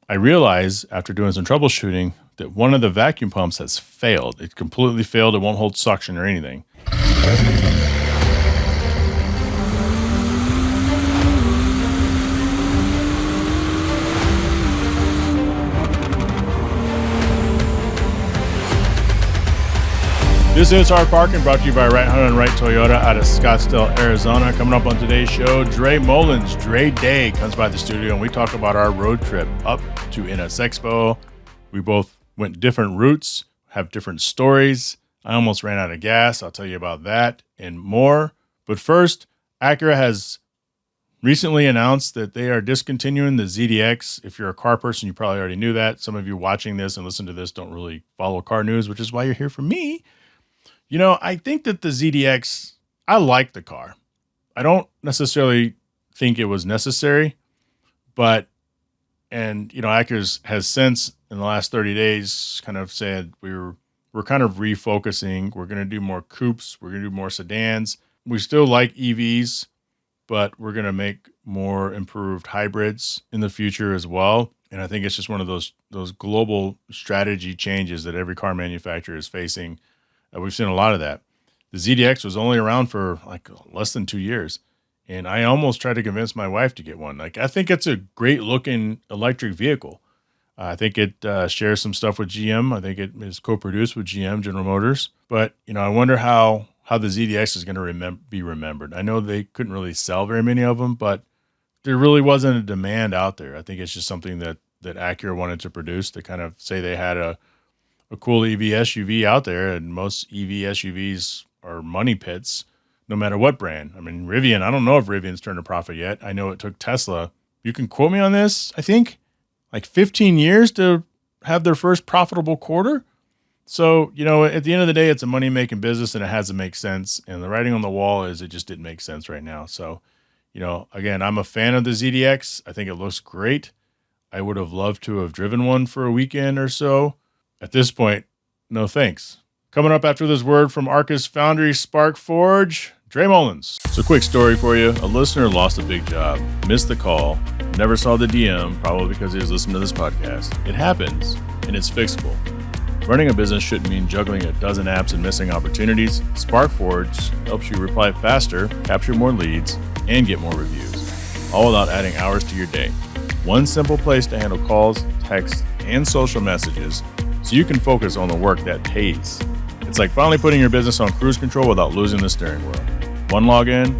I realized after doing some troubleshooting that one of the vacuum pumps has failed. It completely failed. It won't hold suction or anything. This is Hard Parking, brought to you by Right Hunter and Right Toyota out of Scottsdale, Arizona. Coming up on today's show, Dre Mullins, Dre Day, comes by the studio, and we talk about our road trip up to NSXPO. We both went different routes, have different stories. I almost ran out of gas. I'll tell you about that and more. But first, Acura has recently announced that they are discontinuing the ZDX. If you're a car person, you probably already knew that. Some of you watching this and listen to this don't really follow car news, which is why you're here for me. You know, I think that the ZDX, I like the car. I don't necessarily think it was necessary, but, and, you know, Acura has since, in the last 30 days, kind of said we're kind of refocusing. We're going to do more coupes. We're going to do more sedans. We still like EVs, but we're going to make more improved hybrids in the future as well. And I think it's just one of those global strategy changes that every car manufacturer is facing. We've seen a lot of that. The ZDX was only around for like less than 2 years. And I almost tried to convince my wife to get one. Like, I think it's a great looking electric vehicle. I think it shares some stuff with GM. I think it is co-produced with GM, General Motors. But, you know, I wonder how the ZDX is going to be remembered. I know they couldn't really sell very many of them, but there really wasn't a demand out there. I think it's just something that Acura wanted to produce to kind of say they had a cool EV SUV out there, and most EV SUVs are money pits, no matter what brand. I mean, Rivian, I don't know if Rivian's turned a profit yet. I know it took Tesla, you can quote me on this, I think, like 15 years to have their first profitable quarter. So, you know, at the end of the day, it's a money-making business, and it has to make sense. And the writing on the wall is it just didn't make sense right now. So, you know, again, I'm a fan of the ZDX. I think it looks great. I would have loved to have driven one for a weekend or so. At this point, no thanks. Coming up after this word from Arcus Foundry Spark Forge, Dre Mullins. So quick story for you. A listener lost a big job, missed the call, never saw the DM, probably because he was listening to this podcast. It happens, and it's fixable. Running a business shouldn't mean juggling a dozen apps and missing opportunities. Spark Forge helps you reply faster, capture more leads, and get more reviews, all without adding hours to your day. One simple place to handle calls, texts, and social messages, so you can focus on the work that pays. It's like finally putting your business on cruise control without losing the steering wheel. One login,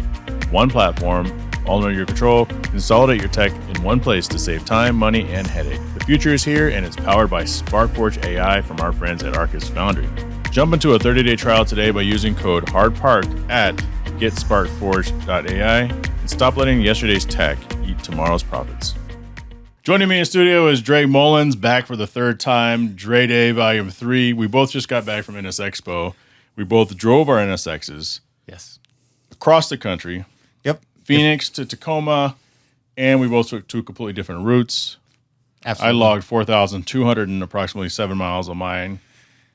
one platform, all under your control. Consolidate your tech in one place to save time, money, and headache. The future is here, and it's powered by SparkForge AI from our friends at Arcus Foundry. Jump into a 30-day trial today by using code HARDPARKED at getsparkforge.ai and stop letting yesterday's tech eat tomorrow's profits. Joining me in the studio is Dre Mullins, back for the third time, Dre Day Volume 3. We both just got back from NSXPO. We both drove our NSXs. Yes. Across the country. Yep. Phoenix to Tacoma, and we both took two completely different routes. Absolutely. I logged 4,200 and approximately 7 miles of mine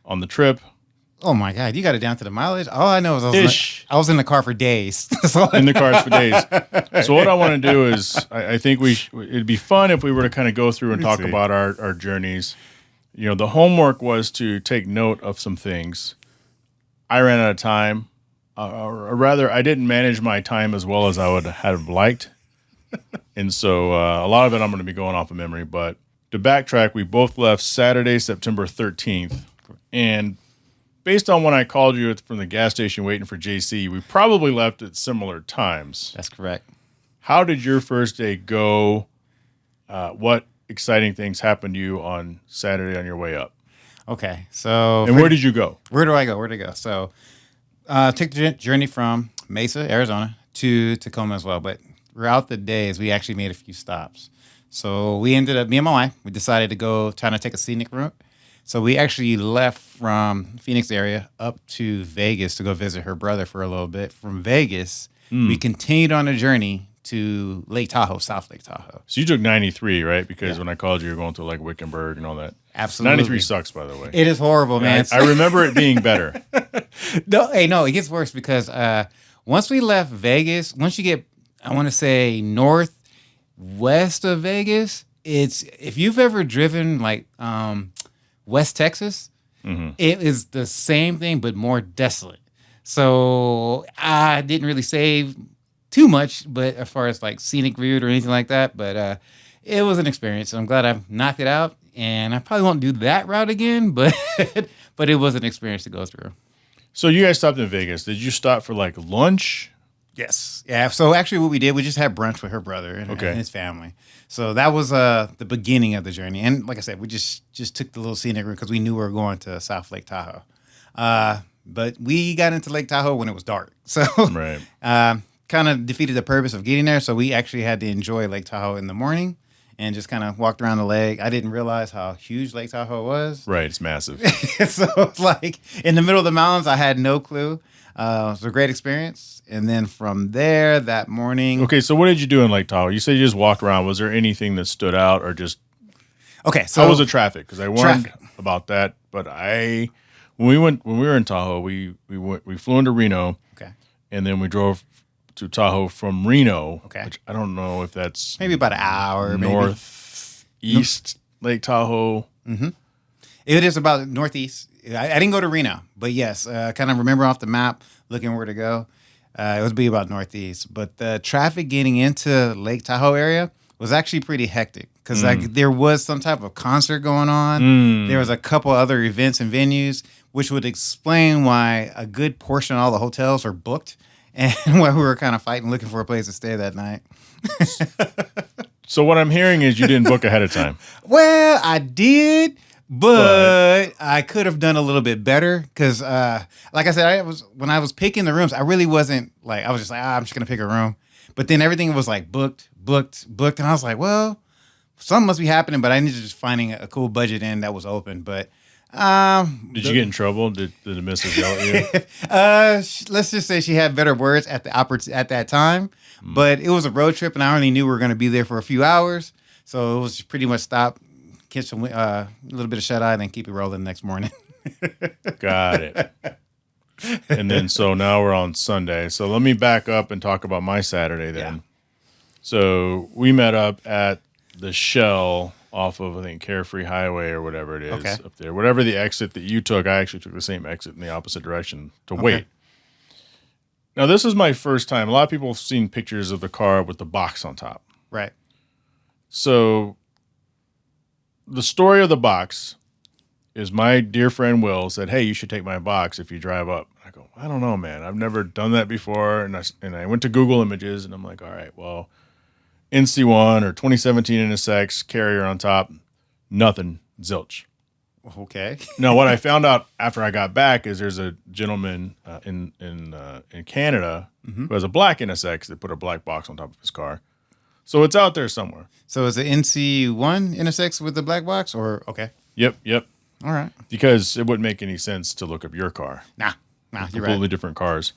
on the trip. Oh my God, you got it down to the mileage? All I know is I was in the car for days. In the cars for days. So what I want to do is, I think it'd be fun if we were to kind of go through and talk about our journeys. You know, the homework was to take note of some things. I ran out of time. Or rather, I didn't manage my time as well as I would have liked. And so a lot of it I'm going to be going off of memory. But to backtrack, we both left Saturday, September 13th. And based on when I called you from the gas station waiting for JC, we probably left at similar times. That's correct. How did your first day go? What exciting things happened to you on Saturday on your way up? Okay, so... And where did you go? Where do I go? Where'd I go? So, took the journey from Mesa, Arizona, to Tacoma as well. But throughout the days, we actually made a few stops. So we ended up, me and my wife, we decided to go trying to take a scenic route. So we actually left from Phoenix area up to Vegas to go visit her brother for a little bit. From Vegas, we continued on a journey to Lake Tahoe, South Lake Tahoe. So you took 93, right? Because when I called you, you were going to like Wickenburg and all that. Absolutely. 93 sucks, by the way. It is horrible, man. I remember it being better. No, it gets worse because once we left Vegas, once you get, I want to say northwest of Vegas, it's if you've ever driven like West Texas, it is the same thing but more desolate. So I didn't really save too much, but as far as like scenic route or anything like that, but it was an experience. I'm glad I knocked it out, and I probably won't do that route again, but but it was an experience to go through. So you guys stopped in Vegas. Did you stop for like lunch? Yes. Yeah. So actually what we did, we just had brunch with her brother and his family. So that was the beginning of the journey. And like I said, we just took the little scenic route because we knew we were going to South Lake Tahoe. But we got into Lake Tahoe when it was dark. So Right. kind of defeated the purpose of getting there. So we actually had to enjoy Lake Tahoe in the morning and just kind of walked around the lake. I didn't realize how huge Lake Tahoe was. Right. It's massive. So it's like in the middle of the mountains, I had no clue. It was a great experience. And then from there that morning. Okay. So what did you do in Lake Tahoe? You said you just walked around. Was there anything that stood out or just. Okay. So how was the traffic? Because I warned about that. But when we were in Tahoe, we flew into Reno. Okay. And then we drove to Tahoe from Reno. Okay. Which I don't know if that's maybe about an hour, northeast Lake Tahoe. Mm-hmm. It is about northeast. I didn't go to Reno, but yes, kind of remember off the map, looking where to go. It would be about northeast. But the traffic getting into Lake Tahoe area was actually pretty hectic because like there was some type of concert going on. There was a couple other events and venues, which would explain why a good portion of all the hotels are booked and why we were kind of fighting, looking for a place to stay that night. So what I'm hearing is you didn't book ahead of time. Well, I did. But I could have done a little bit better because, like I said, when I was picking the rooms, I really wasn't like, I was just like, I'm just going to pick a room. But then everything was like booked. And I was like, well, something must be happening, but I needed to just finding a cool budget in that was open. But did you get in trouble? Did the missus yell at you? Let's just say she had better words at that time. But it was a road trip, and I only knew we were going to be there for a few hours. So it was pretty much stop, catch some a little bit of shut eye, and then keep it rolling the next morning. Got it. And then so now we're on Sunday. So let me back up and talk about my Saturday then. Yeah. So we met up at the Shell off of, I think, Carefree Highway or whatever it is up there. Whatever the exit that you took, I actually took the same exit in the opposite direction to wait. Now, this is my first time. A lot of people have seen pictures of the car with the box on top. Right. So the story of the box is my dear friend Will said, hey, you should take my box if you drive up. I go, I don't know, man. I've never done that before. And I went to Google Images, and I'm like, all right, well, NC1 or 2017 NSX, carrier on top, nothing, zilch. Okay. Now, what I found out after I got back is there's a gentleman in Canada who has a black NSX that put a black box on top of his car. So it's out there somewhere. So is it NC1 NSX with the black box or okay? Yep. All right. Because it wouldn't make any sense to look up your car. Nah, you're completely different cars.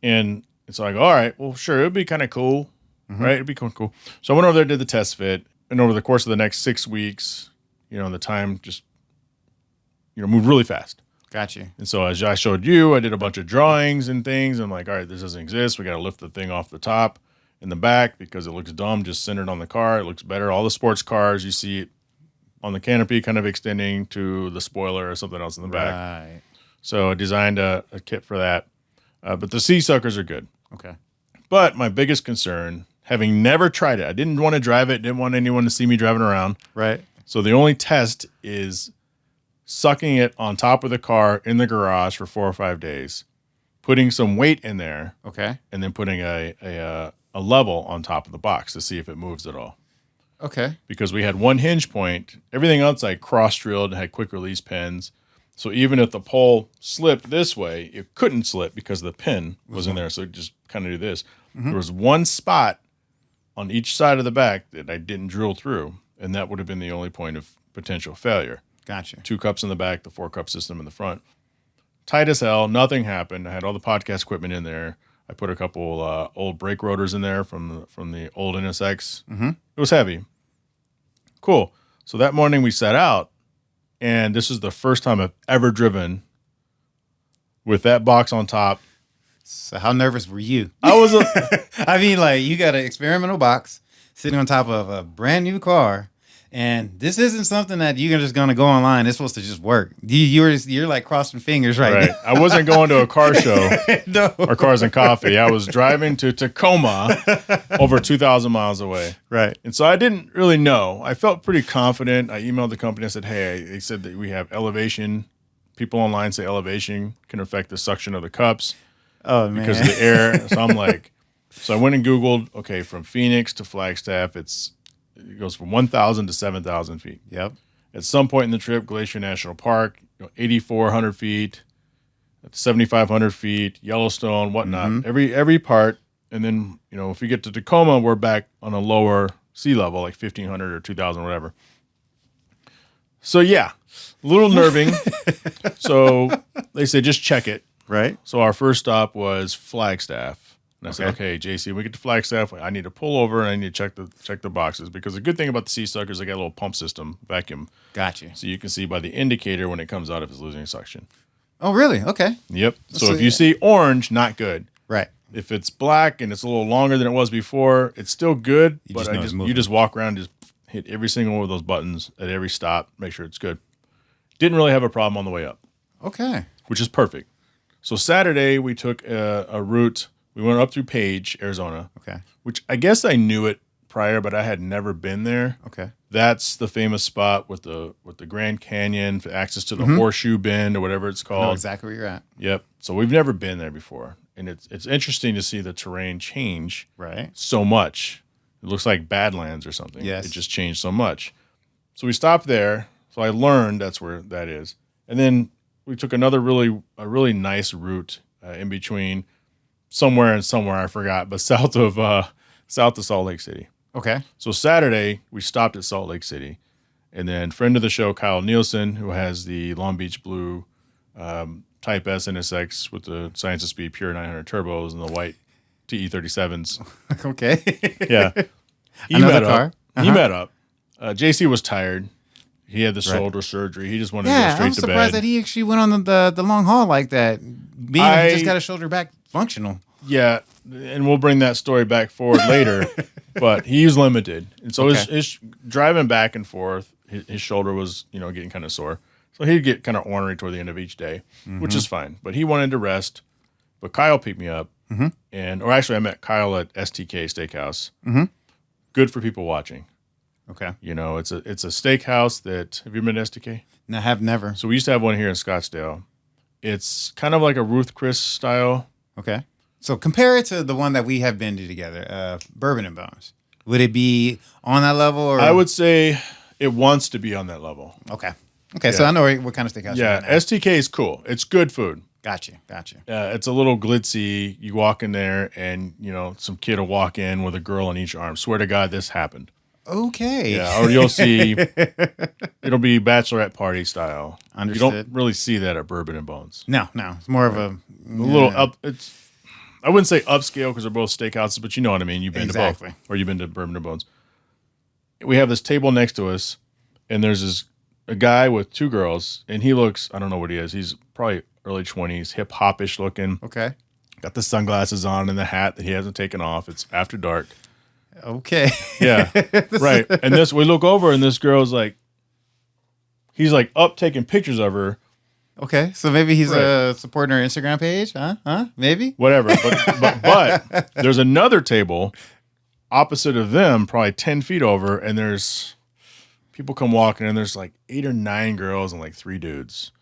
And it's like, all right, well, sure, it'd be kind of cool, right? It'd be cool. So I went over there, did the test fit, and over the course of the next 6 weeks, the time just moved really fast. Got you. And so as I showed you, I did a bunch of drawings and things. I'm like, all right, this doesn't exist. We got to lift the thing off the top in the back because it looks dumb just centered on the car. It looks better. All the sports cars, you see it on the canopy kind of extending to the spoiler or something else in the back. Right. So I designed a kit for that. But the C-suckers are good. Okay. But my biggest concern, having never tried it, I didn't want to drive it, didn't want anyone to see me driving around. Right. So the only test is sucking it on top of the car in the garage for 4 or 5 days, putting some weight in there, and then putting a level on top of the box to see if it moves at all. Okay. Because we had one hinge point, everything else I cross-drilled and had quick release pins. So even if the pole slipped this way, it couldn't slip because the pin was in there. So it just kind of do this. There was one spot on each side of the back that I didn't drill through, and that would have been the only point of potential failure. Gotcha. 2 cups in the back, the 4-cup system in the front. Tight as hell. Nothing happened. I had all the podcast equipment in there. I put a couple old brake rotors in there from the old NSX. It was heavy. Cool. So that morning we set out, and this is the first time I've ever driven with that box on top. So how nervous were you? I was I mean, like, you got an experimental box sitting on top of a brand new car And this isn't something that you're just going to go online. It's supposed to just work. You're like crossing fingers right now. I wasn't going to a car show No. or Cars and Coffee. I was driving to Tacoma, over 2,000 miles away. Right. And so I didn't really know. I felt pretty confident. I emailed the company. I said, hey, they said that we have elevation. People online say elevation can affect the suction of the cups because of the air. So I'm like, so I went and Googled, okay, from Phoenix to Flagstaff, it goes from 1,000 to 7,000 feet. Yep. At some point in the trip, Glacier National Park, 8,400 feet, 7,500 feet, Yellowstone, whatnot, every part. And then, if you get to Tacoma, we're back on a lower sea level, like 1,500 or 2,000, whatever. So, yeah, a little nerving. So they say, just check it. Right. So our first stop was Flagstaff. And I said, okay, JC, we get to Flagstaff. I need to pull over and I need to check the boxes, because the good thing about the Sea Suckers, they got a little pump system, vacuum. Gotcha. So you can see by the indicator when it comes out if it's losing suction. Oh, really? Okay. Yep. So if you see orange, not good. Right. If it's black and it's a little longer than it was before, it's still good. But you just walk around, just hit every single one of those buttons at every stop, make sure it's good. Didn't really have a problem on the way up. Okay. Which is perfect. So Saturday we took a route. We went up through Page, Arizona. Okay. Which I guess I knew it prior, but I had never been there. Okay. That's the famous spot with the Grand Canyon, for access to the Horseshoe Bend or whatever it's called. I know exactly where you're at. Yep. So we've never been there before, and it's interesting to see the terrain change so much. It looks like Badlands or something. Yes. It just changed so much. So we stopped there. So I learned that's where that is, and then we took a really nice route in between. Somewhere I forgot, but south of Salt Lake City. Okay. So Saturday we stopped at Salt Lake City, and then friend of the show Kyle Nielsen, who has the Long Beach Blue Type S NSX with the Science of Speed Pure 900 turbos and the white TE37s. Okay. Yeah. He met up. He met up. JC was tired. He had the shoulder surgery. He just wanted to go straight to bed. I'm surprised that he actually went on the long haul like that. He just got his shoulder back functional. Yeah, and we'll bring that story back forward later. But he's limited, and so his driving back and forth, his shoulder was getting kind of sore. So he'd get kind of ornery toward the end of each day, which is fine. But he wanted to rest. But Kyle picked me up, or actually I met Kyle at STK Steakhouse. Good for people watching. Okay. It's a steakhouse that, have you been to STK? No, I have never. So we used to have one here in Scottsdale. It's kind of like a Ruth Chris style. Okay. So compare it to the one that we have been to together, Bourbon and Bones. Would it be on that level? Or? I would say it wants to be on that level. Okay. Okay, so I know what kind of steakhouse you're at. STK is cool. It's good food. Gotcha. It's a little glitzy. You walk in there and, some kid will walk in with a girl on each arm. Swear to God, this happened. Okay. Yeah, or you'll see, it'll be bachelorette party style. Understood. You don't really see that at Bourbon and Bones. No. It's more of a little up. I wouldn't say upscale because they're both steakhouses, but you know what I mean. You've been to both, or you've been to Bourbon and Bones. We have this table next to us, and there's a guy with two girls, and he looks, I don't know what he is. He's probably early 20s, hip hop-ish looking. Okay. Got the sunglasses on and the hat that he hasn't taken off. It's after dark. Okay. Yeah. Right. And we look over, and this girl's he's up taking pictures of her. Okay, so maybe he's supporting our Instagram page, huh? Maybe. Whatever. But there's another table opposite of them, probably 10 feet over, and there's people come walking, and there's 8 or 9 girls and 3 dudes.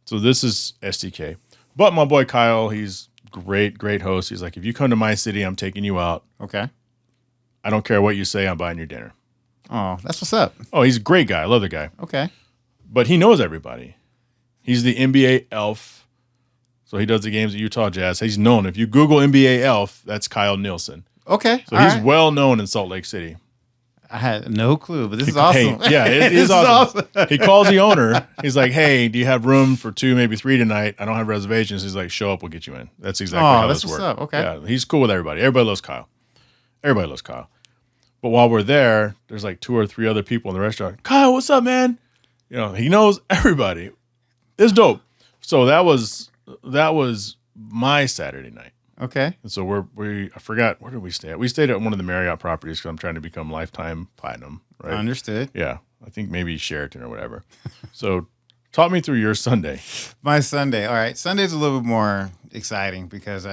So this is STK. But my boy Kyle, he's great host. He's like, if you come to my city, I'm taking you out. Okay. I don't care what you say, I'm buying your dinner. Oh, that's what's up. Oh, he's a great guy. I love the guy. Okay. But he knows everybody. He's the NBA elf. So he does the games at Utah Jazz. He's known. If you Google NBA elf, that's Kyle Nielsen. Okay. So he's well known in Salt Lake City. I had no clue, but this is awesome. Hey, yeah, it is awesome. He calls the owner. He's like, hey, do you have room for 2, maybe 3 tonight? I don't have reservations. He's like, show up, we'll get you in. That's exactly how this works. Up. Okay. Yeah, he's cool with everybody. Everybody loves Kyle. But while we're there, there's 2 or 3 other people in the restaurant. Kyle, what's up, man? He knows everybody. It's dope. So that was my Saturday night. Okay. And so I forgot, where did we stay at? We stayed at one of the Marriott properties because I'm trying to become lifetime platinum, right? Understood. Yeah. I think maybe Sheraton or whatever. So talk me through your Sunday. My Sunday. All right. Sunday's a little bit more exciting because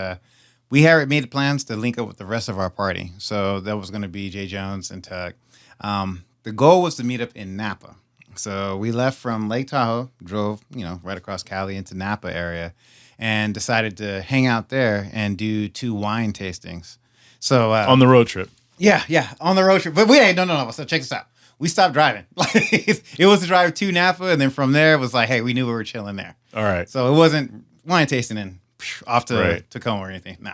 we had made plans to link up with the rest of our party. So that was going to be Jay Jones and Tug. The goal was to meet up in Napa. So we left from Lake Tahoe, drove, right across Cali into Napa area, and decided to hang out there and do 2 wine tastings. So on the road trip. Yeah, on the road trip. But no. So check this out. We stopped driving. It was to drive to Napa, and then from there it was like, hey, we knew we were chilling there. All right. So it wasn't wine tasting and off to Tacoma or anything. Nah.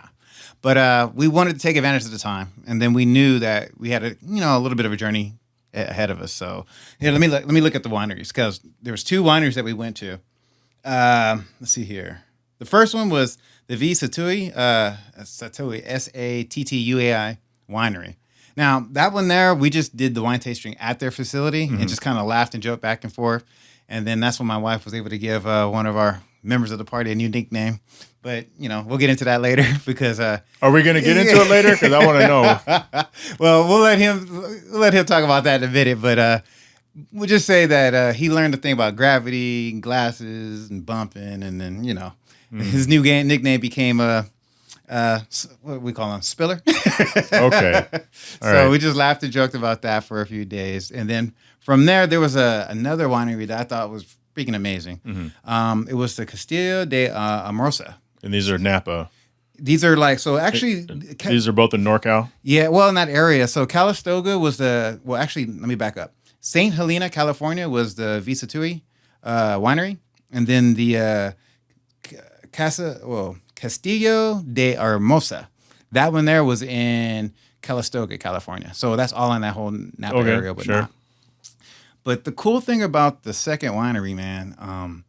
But we wanted to take advantage of the time, and then we knew that we had a little bit of a journey ahead of us. So here, let me look at the wineries, because there was 2 wineries that we went to. Let's see here. The first one was the V Satui, Sattuai winery. Now, that one there, we just did the wine tasting at their facility and just kind of laughed and joked back and forth. And then that's when my wife was able to give one of our members of the party a new nickname. But, we'll get into that later because... Are we going to get into it later? Because I want to know. Well, we'll let him talk about that in a minute. But we'll just say that he learned a thing about gravity and glasses and bumping. And then, his new nickname became... what we call him, Spiller. Okay. So we just laughed and joked about that for a few days. And then from there was another winery that I thought was freaking amazing. Mm-hmm. It was the Castillo de Amorosa. And these are Napa. These are actually... These are both in NorCal? Yeah, well, in that area. So Calistoga was actually, let me back up. St. Helena, California was the Visatui winery. And then the Castillo de Hermosa. That one there was in Calistoga, California. So that's all in that whole Napa area. But sure. But the cool thing about the second winery, man,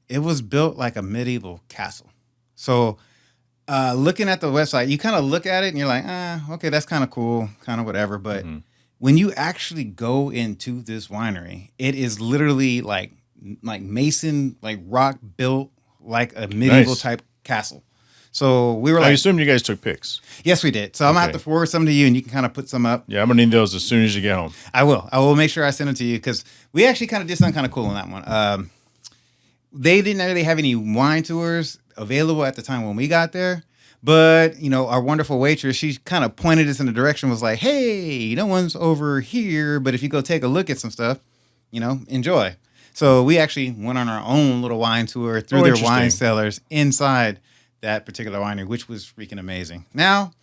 it was built like a medieval castle. So looking at the website, you kind of look at it and you're like, okay, that's kind of cool, kind of whatever. But when you actually go into this winery, it is literally like mason, like rock built, like a medieval type castle. So we were I assume you guys took pics. Yes, we did. So I'm going to have to forward some to you and you can kind of put some up. Yeah, I'm going to need those as soon as you get home. I will make sure I send them to you because we actually kind of did something kind of cool on that one. They didn't really have any wine tours available at the time when we got there. But, our wonderful waitress, she kind of pointed us in the direction, was like, hey, no one's over here. But if you go take a look at some stuff, enjoy. So we actually went on our own little wine tour through their wine cellars inside that particular winery, which was freaking amazing. Now,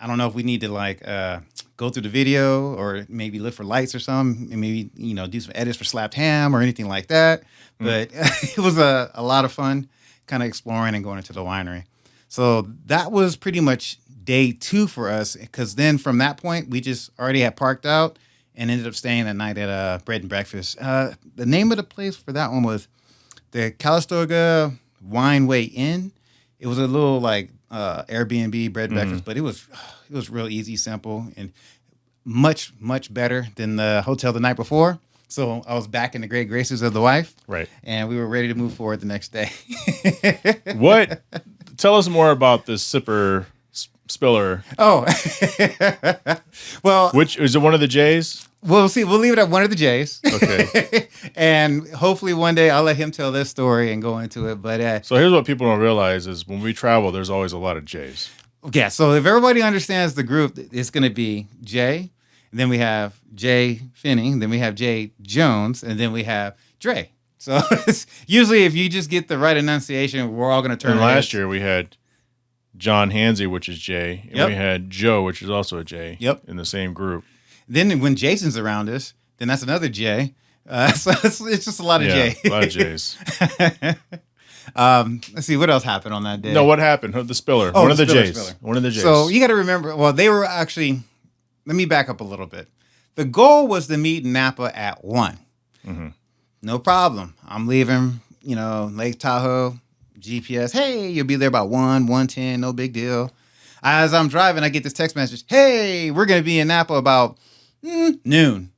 I don't know if we need to go through the video or maybe look for lights or something, and maybe do some edits for Slapped Ham or anything like that. But it was a lot of fun, kind of exploring and going into the winery. So that was pretty much day 2 for us, because then from that point we just already had parked out and ended up staying that night at Bread and Breakfast. The name of the place for that one was the Calistoga Wineway Inn. It was a little Airbnb bread and breakfast, but it was real easy, simple, and much, much better than the hotel the night before. So I was back in the great graces of the wife. Right. And we were ready to move forward the next day. What? Tell us more about the Spiller. Oh. Well. Which, is it one of the J's? We'll see. We'll leave it at one of the J's. Okay. And hopefully one day I'll let him tell this story and go into it. But so here's what people don't realize is when we travel, there's always a lot of J's. Yeah. So if everybody understands the group, it's going to be Jay. And then we have Jhae Pfenning. Then we have Jay Jones. And then we have Dre. So usually if you just get the right enunciation, we're all going to turn. And last year we had John Hansey, which is Jay. And we had Joe, which is also a J. In the same group. Then when Jason's around us, then that's another J. So it's just a lot of J. A lot of J's. Let's see, what else happened on that day? No, what happened? The Spiller. Oh, one of the Spiller, J's. Spiller. One of the J's. So you got to remember, well, they were actually, let me back up a little bit. The goal was to meet in Napa at 1. Mm-hmm. No problem. I'm leaving, Lake Tahoe, GPS. Hey, you'll be there about 1:10, no big deal. As I'm driving, I get this text message. Hey, we're going to be in Napa about noon.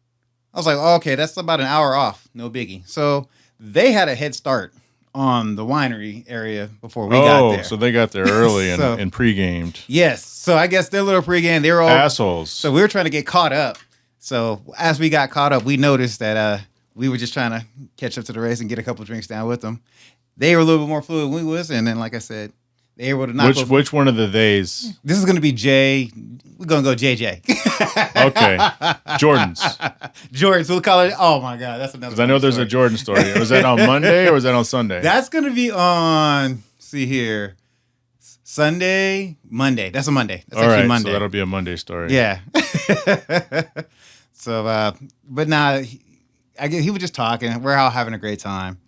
I was like, okay, that's about an hour off. No biggie. So they had a head start on the winery area before we got there. So they got there early So- and pre-gamed. Yes. So I guess their little pregame, they were all Assholes. So we were trying to get caught up. So as we got caught up, we noticed that we were just trying to catch up to the race and get a couple drinks down with them. They were a little bit more fluid than we was, and then like I said, they were able to knock Which one of the theys? This is going to be Jay. We're going to go JJ. Okay. Jordans. Jordans. We'll call it. Oh my God, that's another. Because I know there's story. a Jordan story. Was that on Monday or was that on Sunday? That's going to be on. See here, Monday. That's a Monday. That's All actually right, Monday. so that'll be a Monday story. Yeah. So, but nah, I guess he was just talking. We're all having a great time.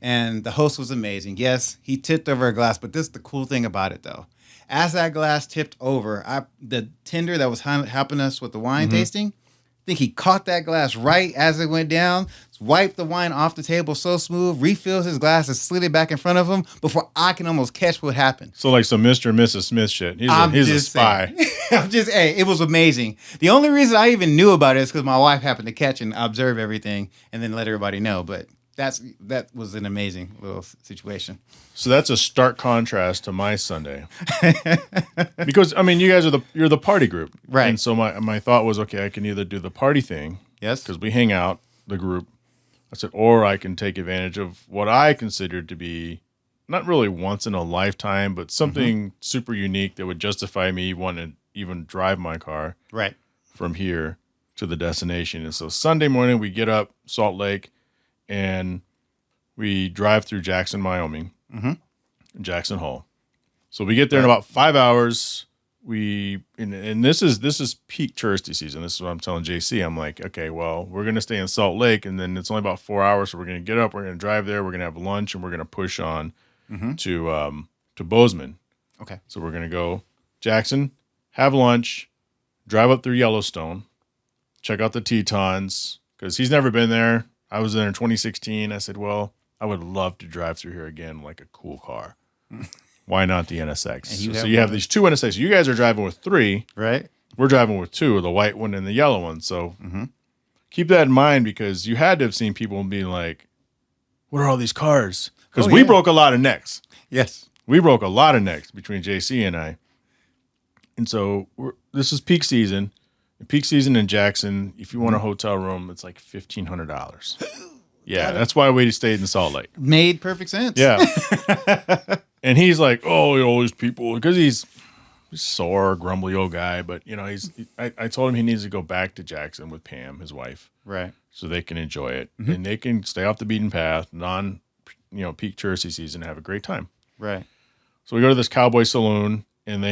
And the host was amazing. Yes, he tipped over a glass, but this is the cool thing about it, though. As that glass tipped over, the tender that was helping us with the wine tasting, I think he caught that glass right as it went down, wiped the wine off the table so smooth, refills his glass and slid it back in front of him before I can almost catch what happened. So like some Mr. and Mrs. Smith shit. He's a spy. Hey, it was amazing. The only reason I even knew about it is because my wife happened to catch and observe everything and then let everybody know. But that was an amazing little situation. So that's a stark contrast to my Sunday. Because I mean, you guys you're the party group. Right. And so my thought was, okay, I can either do the party thing. Yes. Because we hang out, the group. I said, or I can take advantage of what I considered to be not really once in a lifetime, but something super unique that would justify me wanting to even drive my car Right. from here to the destination. And so Sunday morning we get up, Salt Lake, and we drive through Jackson, Wyoming, Jackson Hole. So we get there in about 5 hours. And this is peak touristy season. This is what I'm telling JC. I'm like, okay, well, we're gonna stay in Salt Lake, and then it's only about 4 hours, so we're gonna get up, we're gonna drive there, we're gonna have lunch, and we're gonna push on to Bozeman. Okay. So we're gonna go Jackson, have lunch, drive up through Yellowstone, check out the Tetons, because he's never been there. I was there in 2016. I said, well, I would love to drive through here again, like a cool car. Why not the NSX? So you have these two NSXs. You guys are driving with three. Right. We're driving with two, the white one and the yellow one. So keep that in mind, because you had to have seen people being like, what are all these cars? Because we broke a lot of necks. Yes. We broke a lot of necks between JC and I. And so this is peak season. Peak season in Jackson, if you want a hotel room, it's like $1,500. Yeah, that's why we stayed in Salt Lake. Made perfect sense. Yeah. And he's like, oh, all these people, because he's sore, grumbly old guy. But, I told him he needs to go back to Jackson with Pam, his wife. Right. So they can enjoy it. And they can stay off the beaten path, peak touristy season, and have a great time. Right. So we go to this cowboy saloon, and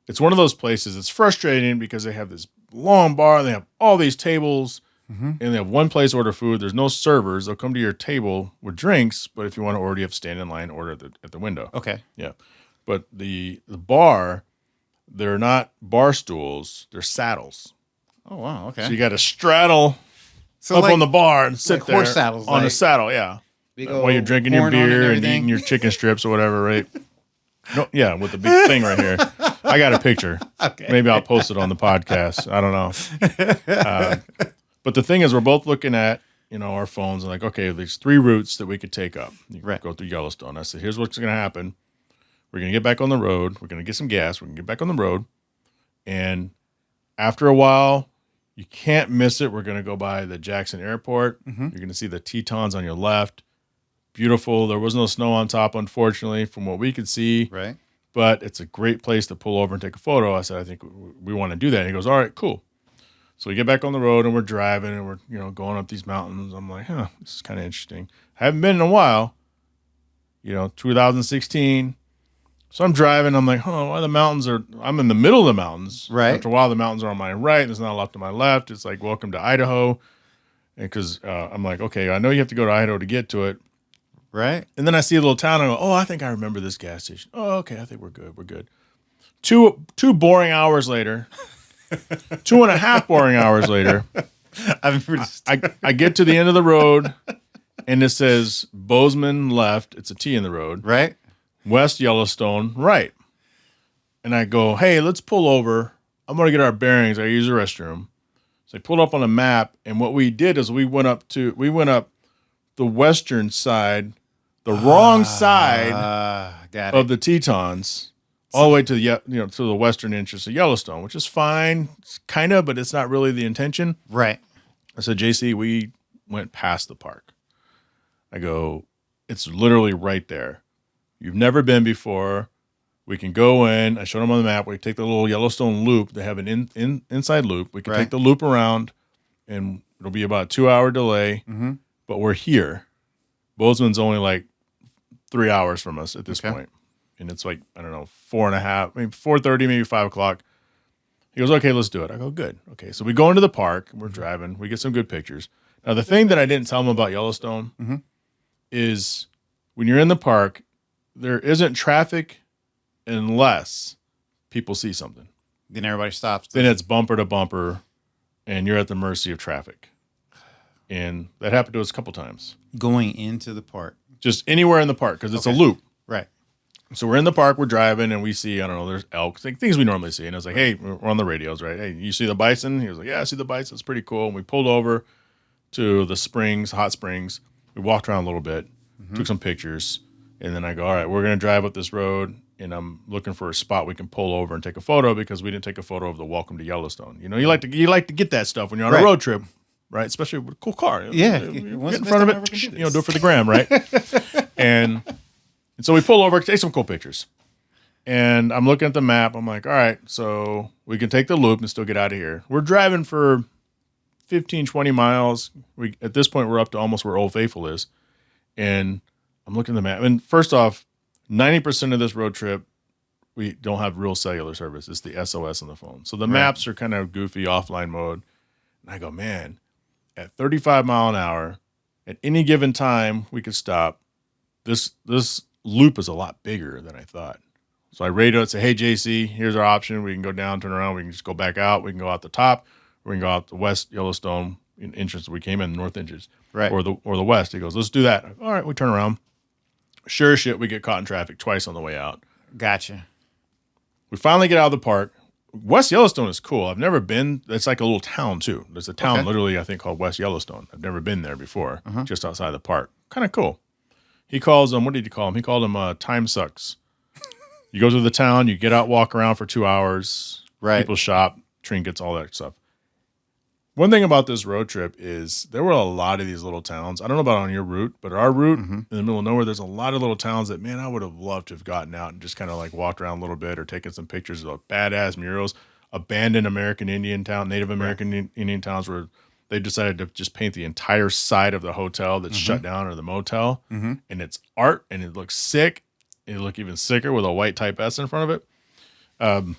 it's one of those places. It's frustrating because they have this long bar. They have all these tables, and they have one place to order food. There's no servers. They'll come to your table with drinks, but if you want to order, you have to stand in line and order at the window. Okay. Yeah. But the bar, they're not bar stools. They're saddles. Oh, wow. Okay. So you got to straddle up on the bar and sit like there horse saddles, on a like saddle, yeah. big While you're old drinking your horn on it and beer and everything. eating your chicken strips or whatever, right? No, yeah, with the big thing right here. I got a picture. Okay. Maybe I'll post it on the podcast. I don't know. But the thing is, we're both looking at our phones and like, okay, there's 3 routes that we could take up. You can go through Yellowstone. I said, here's what's going to happen. We're going to get back on the road. We're going to get some gas. We're going to get back on the road. And after a while, you can't miss it. We're going to go by the Jackson Airport. You're going to see the Tetons on your left. Beautiful. There was no snow on top, unfortunately, from what we could see. Right. But it's a great place to pull over and take a photo. I said, I think we want to do that. And he goes, all right, cool. So we get back on the road and we're driving and we're going up these mountains. I'm like, this is kind of interesting. I haven't been in a while. 2016. So I'm driving. I'm like, why the mountains I'm in the middle of the mountains. Right. After a while, the mountains are on my right. There's not a lot to my left. It's like, welcome to Idaho. And because I'm like, okay, I know you have to go to Idaho to get to it. Right. And then I see a little town. And I go, I think I remember this gas station. Oh, okay. I think we're good. We're good. Two boring hours later, 2.5 boring hours later, I get to the end of the road and it says Bozeman left. It's a T in the road. Right. West Yellowstone right. And I go, hey, let's pull over. I'm going to get our bearings. I use the restroom. So I pulled up on a map. And what we did is we went up the western side the wrong side Got of it. the Tetons, all the way to the to the western entrance of Yellowstone, which is fine, kind of, but it's not really the intention. Right. I said, JC, we went past the park. I go, it's literally right there. You've never been before. We can go in. I showed them on the map. We take the little Yellowstone loop. They have an inside loop. We can take the loop around, and it'll be about a 2-hour delay. Mm-hmm. But we're here. Bozeman's only like 3 hours from us at this point. And it's like, I don't know, 4:30, maybe 4:30, maybe 5 o'clock. He goes, okay, let's do it. I go, good. Okay, so we go into the park. We're driving. We get some good pictures. Now, the thing that I didn't tell him about Yellowstone is when you're in the park, there isn't traffic unless people see something. Then everybody stops. Then it's bumper to bumper, and you're at the mercy of traffic. And that happened to us a couple times. Going into the park. Just anywhere in the park, because it's a loop. Right. So we're in the park, we're driving, and we see, I don't know, there's elk, things we normally see. And I was like, hey, we're on the radios, right? Hey, you see the bison? He was like, yeah, I see the bison. It's pretty cool. And we pulled over to the springs, hot springs. We walked around a little bit, took some pictures. And then I go, all right, we're going to drive up this road, and I'm looking for a spot we can pull over and take a photo because we didn't take a photo of the welcome to Yellowstone. You know, you like to get that stuff when you're on a road trip, right? Especially with a cool car. Yeah. Get in front of it, do it for the gram, right? and so we pull over, take some cool pictures. And I'm looking at the map. I'm like, all right, so we can take the loop and still get out of here. We're driving for 15, 20 miles. At this point, we're up to almost where Old Faithful is. And I'm looking at the map. And first off, 90% of this road trip, we don't have real cellular service. It's the SOS on the phone. So the maps are kind of goofy, offline mode. And I go, man, at 35 mile an hour, at any given time, we could stop. This loop is a lot bigger than I thought. So I radioed and say, hey, JC, here's our option. We can go down, turn around. We can just go back out. We can go out the top. We can go out the west Yellowstone entrance. We came in the north entrance. Right. Or the west. He goes, let's do that. All right, we turn around. Sure as shit, we get caught in traffic twice on the way out. Gotcha. We finally get out of the park. West Yellowstone is cool. I've never been. It's like a little town, too. There's a town literally, I think, called West Yellowstone. I've never been there before, just outside the park. Kind of cool. He calls them, what did he call them? He called them Time Sucks. You go through the town, you get out, walk around for 2 hours. Right. People shop, trinkets, all that stuff. One thing about this road trip is there were a lot of these little towns. I don't know about on your route, but our route in the middle of nowhere, there's a lot of little towns that, man, I would have loved to have gotten out and just kind of like walked around a little bit or taken some pictures of badass murals, abandoned American Indian town, Native American Indian towns where they decided to just paint the entire side of the hotel that's shut down or the motel. And it's art and it looks sick. It'll look even sicker with a white Type S in front of it.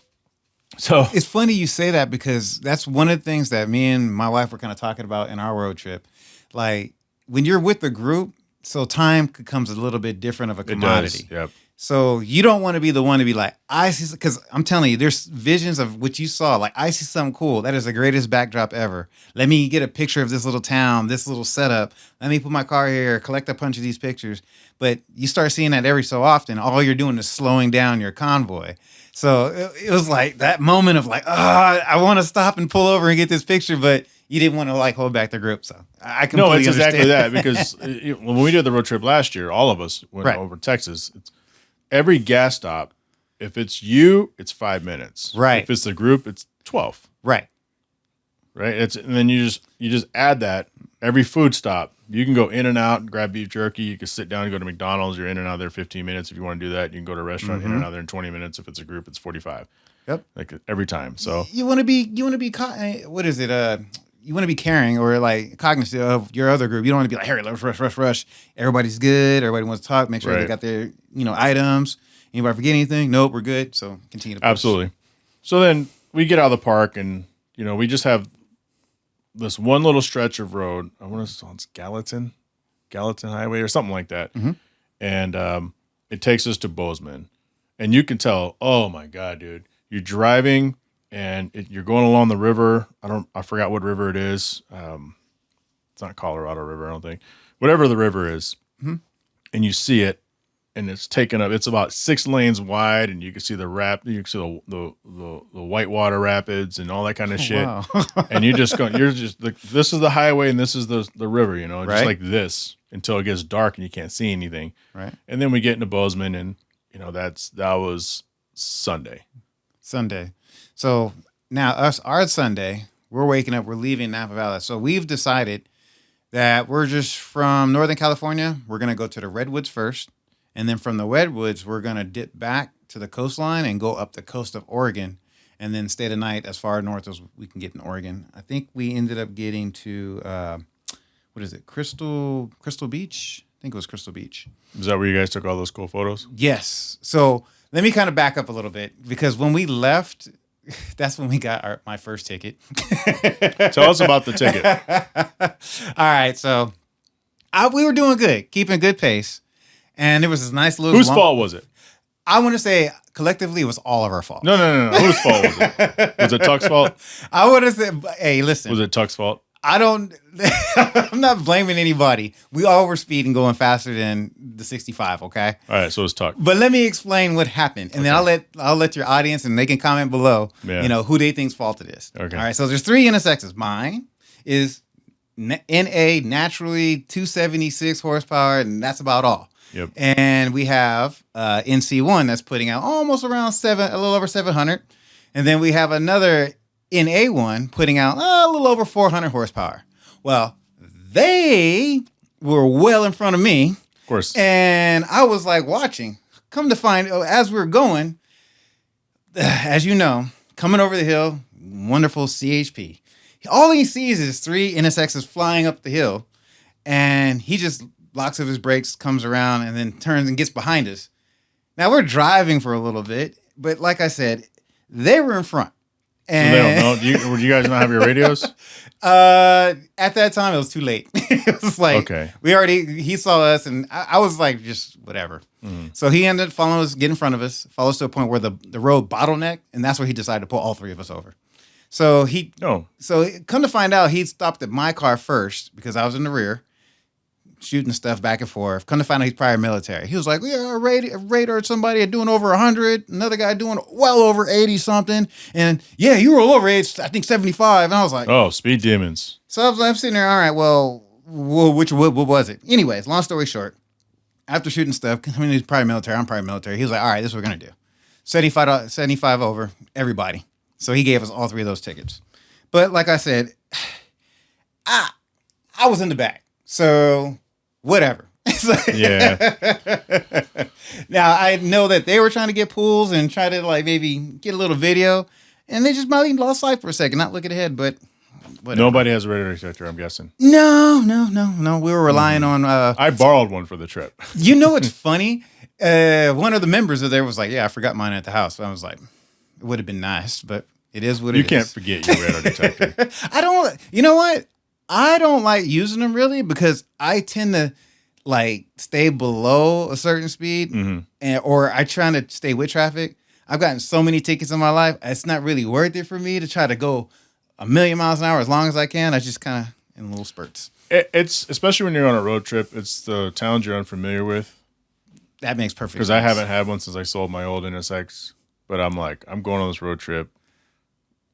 So it's funny you say that because that's one of the things that me and my wife were kind of talking about in our road trip. Like when you're with the group, so time becomes a little bit different of a commodity. It does. Yep. So you don't want to be the one to be like, I see, because I'm telling you, there's visions of what you saw. Like, I see something cool. That is the greatest backdrop ever. Let me get a picture of this little town, this little setup. Let me put my car here, collect a bunch of these pictures. But you start seeing that every so often. All you're doing is slowing down your convoy. So it was like that moment of like, I want to stop and pull over and get this picture, but you didn't want to like hold back the group. So I completely it's exactly understand. that because when we did the road trip last year, all of us went over to Texas. Every gas stop, if it's you, it's 5 minutes. Right. If it's the group, it's 12. Right. Right. And then you just add that every food stop. You can go in and out and grab beef jerky. You can sit down and go to McDonald's. You're in and out there 15 minutes if you want to do that. You can go to a restaurant in and out there in 20 minutes. If it's a group, it's 45. Yep. Like every time. So you want to be what is it? You want to be caring or like cognizant of your other group. You don't want to be like, hey, let's rush. Everybody's good. Everybody wants to talk. Make sure they got their, items. Anybody forget anything? Nope, we're good. So continue to push. Absolutely. So then we get out of the park and, we just have this one little stretch of road. I want to say it's Gallatin Highway or something like that. And it takes us to Bozeman. And you can tell, oh my God, dude, you're driving and you're going along the river. I forgot what river it is. It's not Colorado River, I don't think. Whatever the river is. And you see it and it's taken up. It's about 6 lanes wide, and you can see you can see the whitewater rapids and all that kind of shit. Wow. And you're just this is the highway and this is the river, you know, just Right. like this until it gets dark and you can't see anything. Right. And then we get into Bozeman, and you know that was Sunday. So now our Sunday, we're waking up, we're leaving Napa Valley. So we've decided that we're just from Northern California. We're going to go to the Redwoods first. And then from the Redwoods, we're going to dip back to the coastline and go up the coast of Oregon and then stay the night as far north as we can get in Oregon. I think we ended up getting to, what is it, Crystal Beach? I think it was Crystal Beach. Is that where you guys took all those cool photos? Yes. So let me kind of back up a little bit because when we left, that's when we got my first ticket. Tell us about the ticket. All right. So we were doing good, keeping good pace. And there was this nice little... Whose fault was it? I want to say collectively it was all of our fault. No. Whose fault was it? Was it Tuck's fault? I would have said, hey, listen. Was it Tuck's fault? I'm not blaming anybody. We all were speeding going faster than the 65, okay? All right, so it's Tuck. But let me explain what happened. And then I'll let your audience, and they can comment below, you know, who they think's fault it is. Okay. All right, so there's 3 NSXs. Mine is NA naturally 276 horsepower, and that's about all. Yep. And we have NC1 that's putting out almost around a little over 700. And then we have another NA1 putting out a little over 400 horsepower. Well, they were well in front of me. Of course. And I was like watching. Come to find, as we were going, as you know, coming over the hill, wonderful CHP. All he sees is 3 NSXs flying up the hill. And he just locks up his brakes, comes around, and then turns and gets behind us. Now, we're driving for a little bit, but like I said, they were in front. And so they don't know. Would you guys not have your radios? At that time, it was too late. It was like, okay. He saw us, and I was like, just whatever. Mm-hmm. So he ended up following us, get in front of us, follow us to a point where the road bottlenecked, and that's where he decided to pull all 3 of us over. So So come to find out, he stopped at my car first because I was in the rear, shooting stuff back and forth. Come to find out he's prior military. He was like, yeah, a radar, somebody doing over 100, another guy doing well over 80 something. And yeah, you were over 80, I think 75. And I was like, oh, speed demons. So I'm sitting there, all right, well, what was it? Anyways, long story short, after shooting stuff, I mean, he's prior military, I'm prior military. He was like, all right, this is what we're going to do. 75 over, everybody. So he gave us all 3 of those tickets. But like I said, I was in the back. So whatever. Yeah. Now I know that they were trying to get pools and try to like maybe get a little video, and they just might have lost sight for a second, not looking ahead. But whatever. Nobody has a radar detector, I'm guessing. No. We were relying on. I borrowed one for the trip. You know what's funny? One of the members of there was like, "Yeah, I forgot mine at the house." So I was like, "It would have been nice, but it is what it is." You can't forget your radar detector. I don't. You know what? I don't like using them really because I tend to like stay below a certain speed, or I try to stay with traffic. I've gotten so many tickets in my life; it's not really worth it for me to try to go 1,000,000 miles an hour as long as I can. I just kind of in little spurts. It's especially when you're on a road trip. It's the towns you're unfamiliar with. That makes perfect sense. Because I haven't had one since I sold my old NSX, but I'm going on this road trip,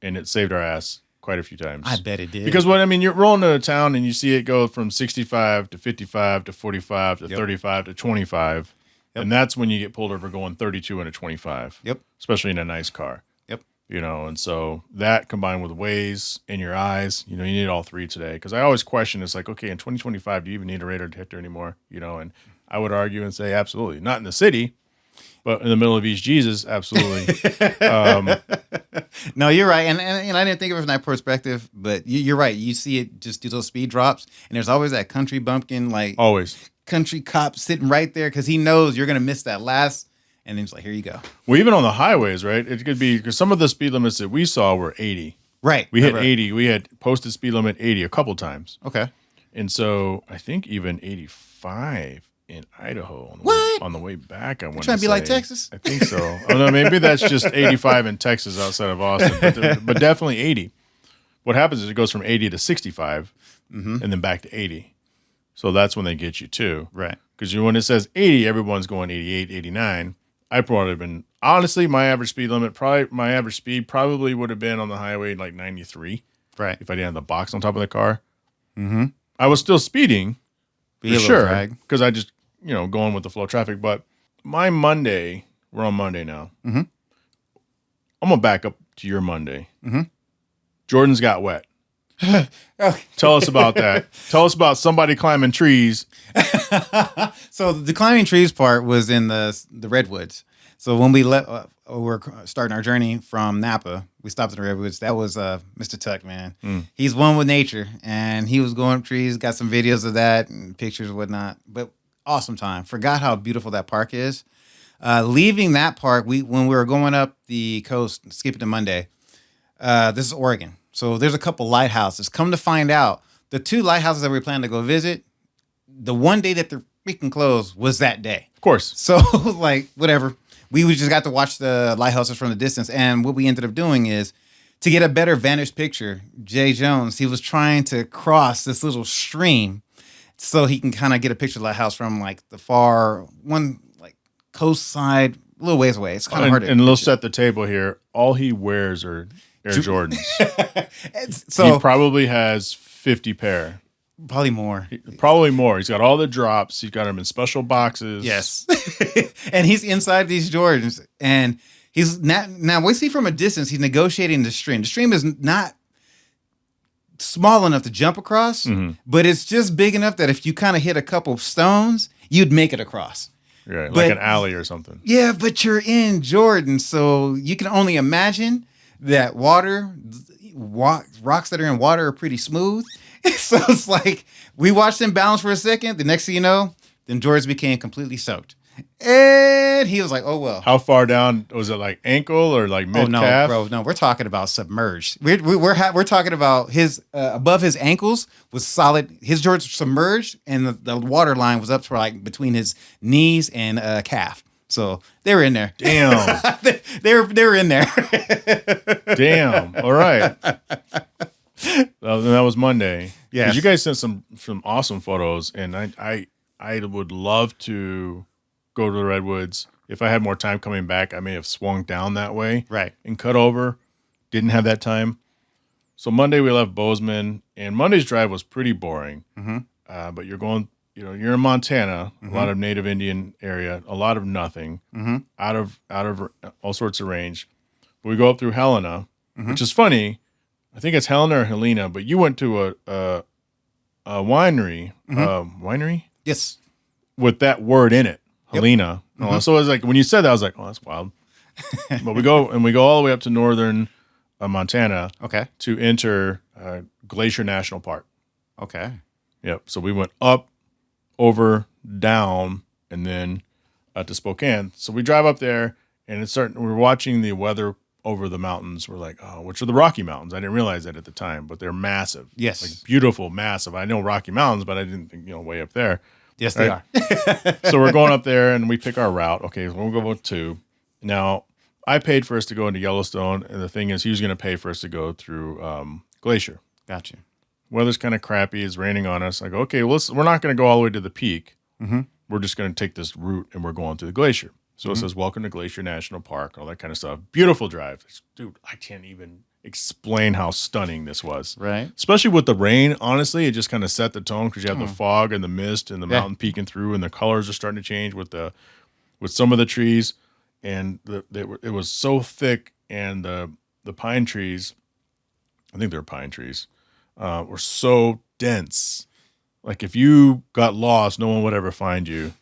and it saved our ass quite a few times. I bet it did. Because you're rolling to a town and you see it go from 65 to 55 to 45 to 35 to 25. Yep. And that's when you get pulled over going 32 and a 25. Yep. Especially in a nice car. Yep. And so that combined with ways in your eyes, you need all 3 today. Because I always question, it's like, okay, in 2025, do you even need a radar detector anymore? And I would argue and say, absolutely. Not in the city. But in the middle of East Jesus, absolutely. No, you're right. And I didn't think of it from that perspective, but you're right. You see it just do those speed drops, and there's always that country bumpkin, like always country cop sitting right there because he knows you're going to miss that last, and then it's like, here you go. Well, even on the highways, right? It could be because some of the speed limits that we saw were 80. Right. We hit 80. We had posted speed limit 80 a couple times. Okay. And so I think even 85 in Idaho on the way back. I want to trying to be like Texas. I think so. Oh no, maybe that's just 85 in Texas outside of Austin, but definitely 80. What happens is it goes from 80 to 65, and then back to 80. So that's when they get you too. Right. Because when it says 80, everyone's going 88, 89. I probably have been, honestly, my average speed probably would have been on the highway like 93. Right. If I didn't have the box on top of the car. Mm-hmm. I was still speeding Be for a little sure. drag. Because I just, going with the flow of traffic. But my Monday, we're on Monday now. Mm-hmm. I'm going to back up to your Monday. Mm-hmm. Jordan's got wet. Okay. Tell us about that. Tell us about somebody climbing trees. So the climbing trees part was in the Redwoods. So when we we're starting our journey from Napa, we stopped in the Redwoods. That was Mr. Tuck, man. He's one with nature, and he was going up trees. Got some videos of that and pictures and whatnot. But awesome time. Forgot how beautiful that park is. Leaving that park, when we were going up the coast, skipping to Monday. This is Oregon. So there's a couple lighthouses. Come to find out, the 2 lighthouses that we planned to go visit, the one day that they're freaking closed was that day. Of course. So, whatever. We just got to watch the lighthouses from the distance. And what we ended up doing is, to get a better vantage picture, Jay Jones, he was trying to cross this little stream so he can kind of get a picture of the lighthouse from, the far one, coast side, a little ways away. It's kind of hard to And let's set the table here. All he wears are Air Jordans. So he probably has 50 pair. Probably more. Probably more. He's got all the drops. He's got them in special boxes. Yes. And he's inside these Jordans. And he's not, now we see from a distance, he's negotiating the stream. The stream is not small enough to jump across, but it's just big enough that if you kind of hit a couple of stones, you'd make it across. Right, like an alley or something. Yeah, but you're in Jordan, so you can only imagine that rocks that are in water are pretty smooth. So it's like we watched him balance for a second. The next thing you know, then Jordans became completely soaked. And he was like, oh, well. How far down? Was it like ankle or like mid-calf? Oh, no, bro. No, we're talking about submerged. We're talking about his above his ankles was solid. His Jordans were submerged, and the water line was up to between his knees and calf. So they were in there. Damn. they were in there. Damn. All right. That was Monday. Yeah. Because you guys sent some awesome photos, and I would love to go to the Redwoods. If I had more time coming back, I may have swung down that way. Right. And cut over. Didn't have that time. So Monday we left Bozeman, and Monday's drive was pretty boring. Mm-hmm. But you're going, you're in Montana, a lot of native Indian area, a lot of nothing, out of all sorts of range. But we go up through Helena, which is funny. I think it's Helena or Helena, but you went to a winery. Winery? Yes. With that word in it. Helena. So it was like, when you said that, I was like, oh, that's wild. But we go all the way up to northern Montana. Okay. To enter Glacier National Park. Okay. Yep. So we went up, over, down, and then to Spokane. So we drive up there, and we're watching the weather over the mountains. We're like, oh, which are the Rocky Mountains? I didn't realize that at the time, but they're massive. Yes. Like beautiful, massive. I know Rocky Mountains, but I didn't think, way up there. Yes, they are. So we're going up there, and we pick our route. Okay, so we'll go to. Now, I paid for us to go into Yellowstone, and the thing is, he was going to pay for us to go through Glacier. Gotcha. Weather's kind of crappy. It's raining on us. I go, okay, well, we're not going to go all the way to the peak. We're just going to take this route, and we're going to the glacier. So it says, welcome to Glacier National Park, all that kind of stuff. Beautiful drive. Dude, I can't even explain how stunning this was. Right. Especially with the rain, honestly, it just kind of set the tone because you have the fog and the mist and the mountain peeking through, and the colors are starting to change with some of the trees. And it was so thick, and the pine trees, I think they're pine trees, were so dense. Like if you got lost, no one would ever find you.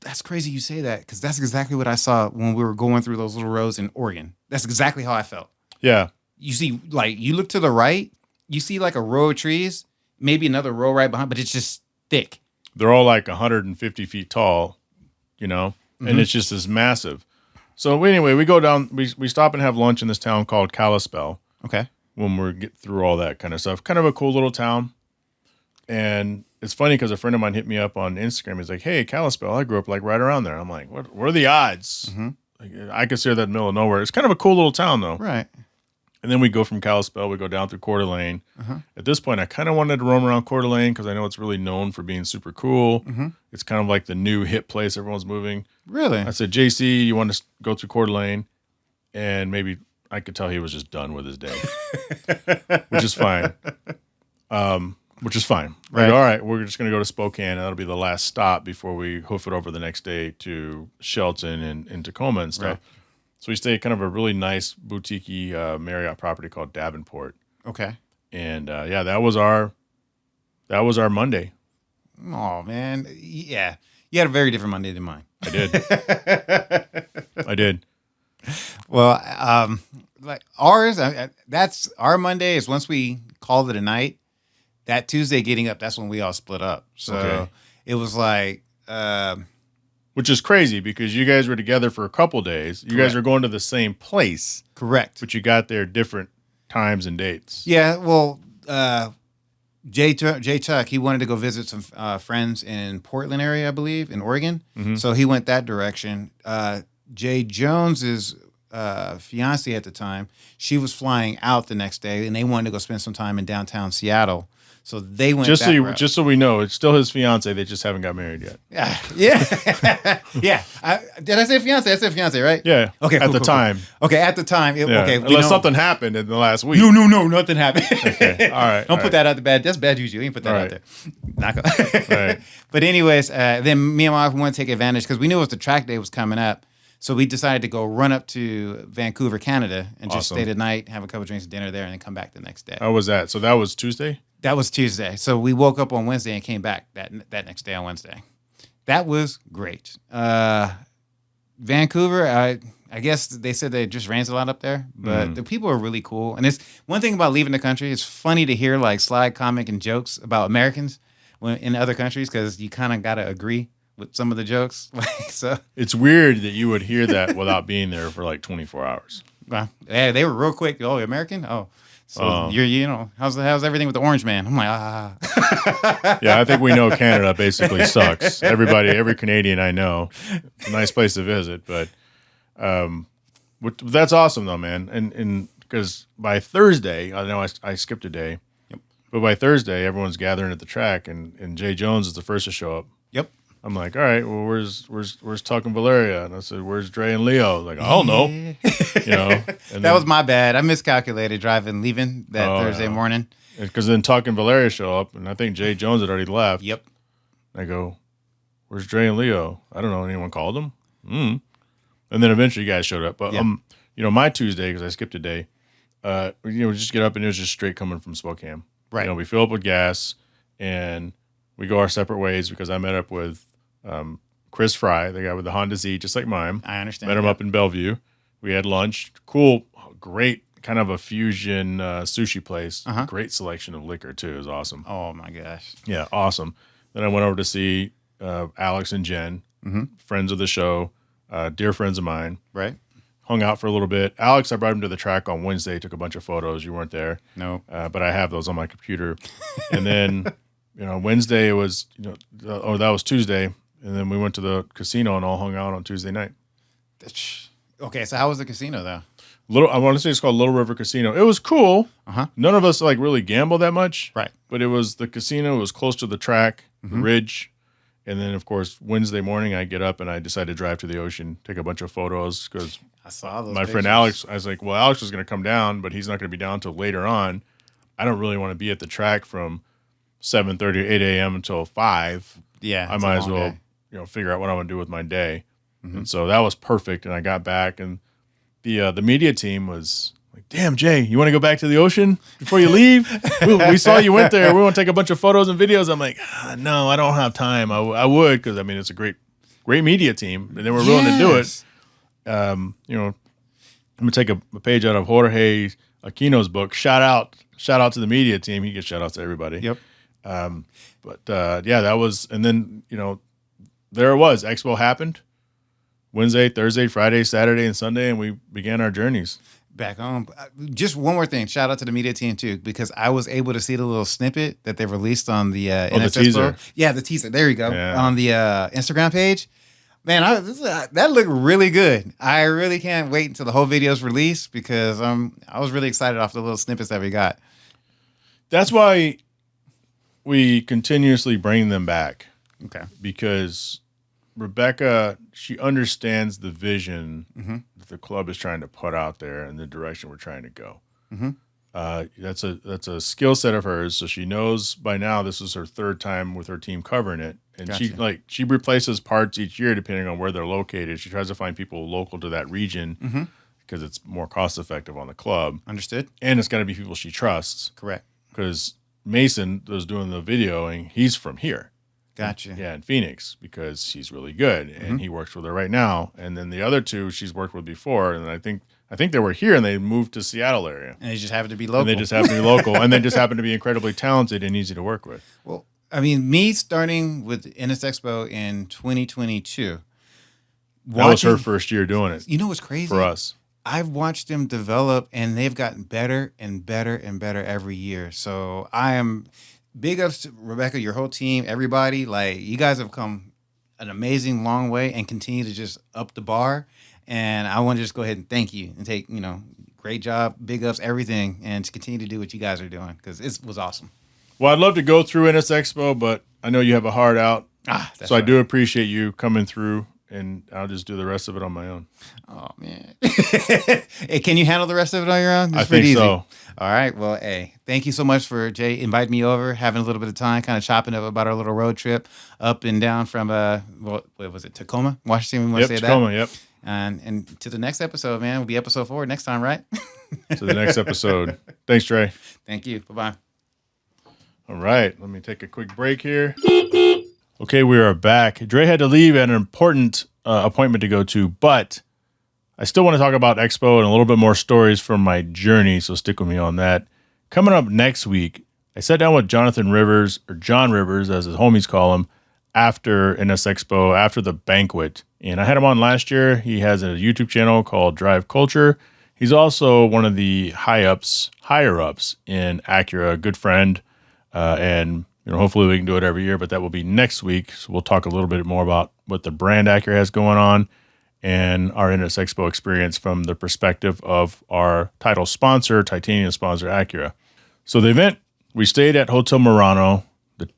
That's crazy you say that, because that's exactly what I saw when we were going through those little roads in Oregon. That's exactly how I felt. Yeah. You see, you look to the right, you see a row of trees, maybe another row right behind, but it's just thick. They're all like 150 feet tall, and it's just as massive. So anyway, we go down, we stop and have lunch in this town called Kalispell. Okay. When we get through all that kind of stuff. Kind of a cool little town. And it's funny because a friend of mine hit me up on Instagram. He's like, hey, Kalispell, I grew up right around there. I'm like, what are the odds? I consider that middle of nowhere. It's kind of a cool little town, though. Right. And then we go from Kalispell, we go down through Coeur d'Alene. At this point, I kind of wanted to roam around Coeur d'Alene because I know it's really known for being super cool. It's kind of like the new hip place everyone's moving. Really? I said, JC, you want to go through Coeur d'Alene? And maybe I could tell he was just done with his day, which is fine. Right. Like, all right, we're just going to go to Spokane, and that'll be the last stop before we hoof it over the next day to Shelton and Tacoma and stuff. Right. So we stay at kind of a really nice boutique Marriott property called Davenport. Okay. And that was our Monday. Oh man, yeah, you had a very different Monday than mine. I did. Well, like ours, that's our Monday is once we called it a night. That Tuesday getting up, that's when we all split up. So it was like, which is crazy because you guys were together for a couple days. You guys were going to the same place, correct? but you got there different times and dates. Yeah. Well, Jay Chuck, he wanted to go visit some friends in Portland area, I believe, in Oregon. So he went that direction. Jay Jones's fiance at the time, she was flying out the next day, and they wanted to go spend some time in downtown Seattle. So they went just route. so we know, it's still his fiance. They just haven't got married yet. Yeah. Did I say fiance? I said fiance, right? Yeah. Okay. At the time. Okay, at the time. Okay. Unless something happened in the last week. No, nothing happened. Okay. All right. Don't put that out the bad. That's bad juju. You ain't put that out there. Not gonna. Right. But anyways, then me and my wife wanted to take advantage because we knew it was the track day was coming up. So we decided to go run up to Vancouver, Canada, and just stay the night, have a couple drinks and dinner there, and then come back the next day. How was that? So that was Tuesday? That was Tuesday. So we woke up on Wednesday and came back that next day on Wednesday. That was great. Vancouver, I guess they said they just rains a lot up there, but the people are really cool. And it's one thing about leaving the country. It's funny to hear like slide comic and jokes about Americans in other countries because you kind of got to agree with some of the jokes. So it's weird that you would hear that without being there for like 24 hours. Well, yeah, they were real quick. Oh, American? Oh. So how's everything with the Orange Man? I'm like, Yeah, I think we know Canada basically sucks. Every Canadian I know, it's a nice place to visit, but that's awesome though, man. And because by Thursday, I know I skipped a day, but by Thursday everyone's gathering at the track, and Jay Jones is the first to show up. Yep. I'm like, all right, well, where's Tuck and Valeria? And I said, where's Dre and Leo? Like, I don't know. And that was my bad. I miscalculated leaving that Thursday morning. Because then Tuck and Valeria show up, and I think Jay Jones had already left. Yep. I go, where's Dre and Leo? I don't know. Anyone called them? And then eventually you guys showed up. But my Tuesday, because I skipped a day, we just get up and it was just straight coming from Spokane. Right. We fill up with gas and we go our separate ways because I met up with Chris Fry, the guy with the Honda Z, just like mine. I understand. Met him up in Bellevue. We had lunch. Cool, great, kind of a fusion sushi place. Great selection of liquor too. It was awesome. Oh my gosh. Yeah, awesome. Then I went over to see Alex and Jen, friends of the show, dear friends of mine. Right. Hung out for a little bit. Alex, I brought him to the track on Wednesday. Took a bunch of photos. You weren't there. No. But I have those on my computer. And then, Wednesday it was, that was Tuesday. And then we went to the casino and all hung out on Tuesday night. Okay, so how was the casino though? I want to say it's called Little River Casino. It was cool. None of us really gamble that much. Right. But it was the casino. It was close to the track, the ridge. And then, of course, Wednesday morning I get up and I decide to drive to the ocean, take a bunch of photos because I saw those my pictures. friend Alex, I was like, well, Alex is going to come down, but he's not going to be down until later on. I don't really want to be at the track from 7:30 or 8 a.m. until 5. Yeah. I might as well, figure out what I want to do with my day. And so that was perfect. And I got back and the media team was like, damn, Jay, you want to go back to the ocean before you leave? we saw you went there. We want to take a bunch of photos and videos. I'm like, no, I don't have time. I would because, it's a great media team. And they were willing to do it. I'm going to take a page out of Jorge Aquino's book. Shout out to the media team. He gets shout outs to everybody. Yep. That was, and then, there it was. Expo happened Wednesday, Thursday, Friday, Saturday, and Sunday, and we began our journeys. Back home. Just one more thing. Shout out to the media team too, because I was able to see the little snippet that they released on the NSXPO. teaser. Yeah, the teaser. There you go. Yeah. On the Instagram page. Man, that looked really good. I really can't wait until the whole video's released because I was really excited off the little snippets that we got. That's why we continuously bring them back. Okay. Because Rebecca, she understands the vision that the club is trying to put out there and the direction we're trying to go. That's a skill set of hers. So she knows by now this is her third time with her team covering it. And Gotcha. she replaces parts each year depending on where they're located. She tries to find people local to that region because it's more cost effective on the club. Understood. And it's got to be people she trusts. Correct. Because Mason was doing the videoing. He's from here. Gotcha. Yeah, in Phoenix, because she's really good, and he works with her right now. And then the other two she's worked with before, and I think they were here, and they moved to Seattle area. And they just happen to be local. And they just happen to be local, and they just happen to be incredibly talented and easy to work with. Well, I mean, me starting with NSXPO in 2022. That was her first year doing it. You know what's crazy? For us. I've watched them develop, and they've gotten better and better and better every year. So I am big ups to Rebecca, your whole team, everybody. Like, you guys have come an amazing long way and continue to just up the bar. And I want to just go ahead and thank you and take, great job, big ups, everything, and to continue to do what you guys are doing because it was awesome. Well, I'd love to go through NSXPO, but I know you have a heart out. So I do appreciate you coming through, and I'll just do the rest of it on my own. Oh, man. Hey, can you handle the rest of it on your own? I think so. All right. Well, hey, thank you so much for Jay inviting me over, having a little bit of time, kind of chopping up about our little road trip up and down from, what was it, Tacoma, Washington? We want to say Tacoma, that. Yep. And to the next episode, man. Will be episode 4 next time, right? To the next episode. Thanks, Dre. Thank you. Bye-bye. All right. Let me take a quick break here. Okay, we are back. Dre had to leave at an important appointment to go to, but I still want to talk about Expo and a little bit more stories from my journey, so stick with me on that. Coming up next week, I sat down with Jonathon Rivers, or John Rivers, as his homies call him, after NS Expo, after the banquet. And I had him on last year. He has a YouTube channel called Drive Culture. He's also one of the higher ups in Acura, a good friend, and hopefully we can do it every year, but that will be next week. So we'll talk a little bit more about what the brand Acura has going on and our NS Expo experience from the perspective of our title sponsor, titanium sponsor, Acura. So the event, we stayed at Hotel Murano.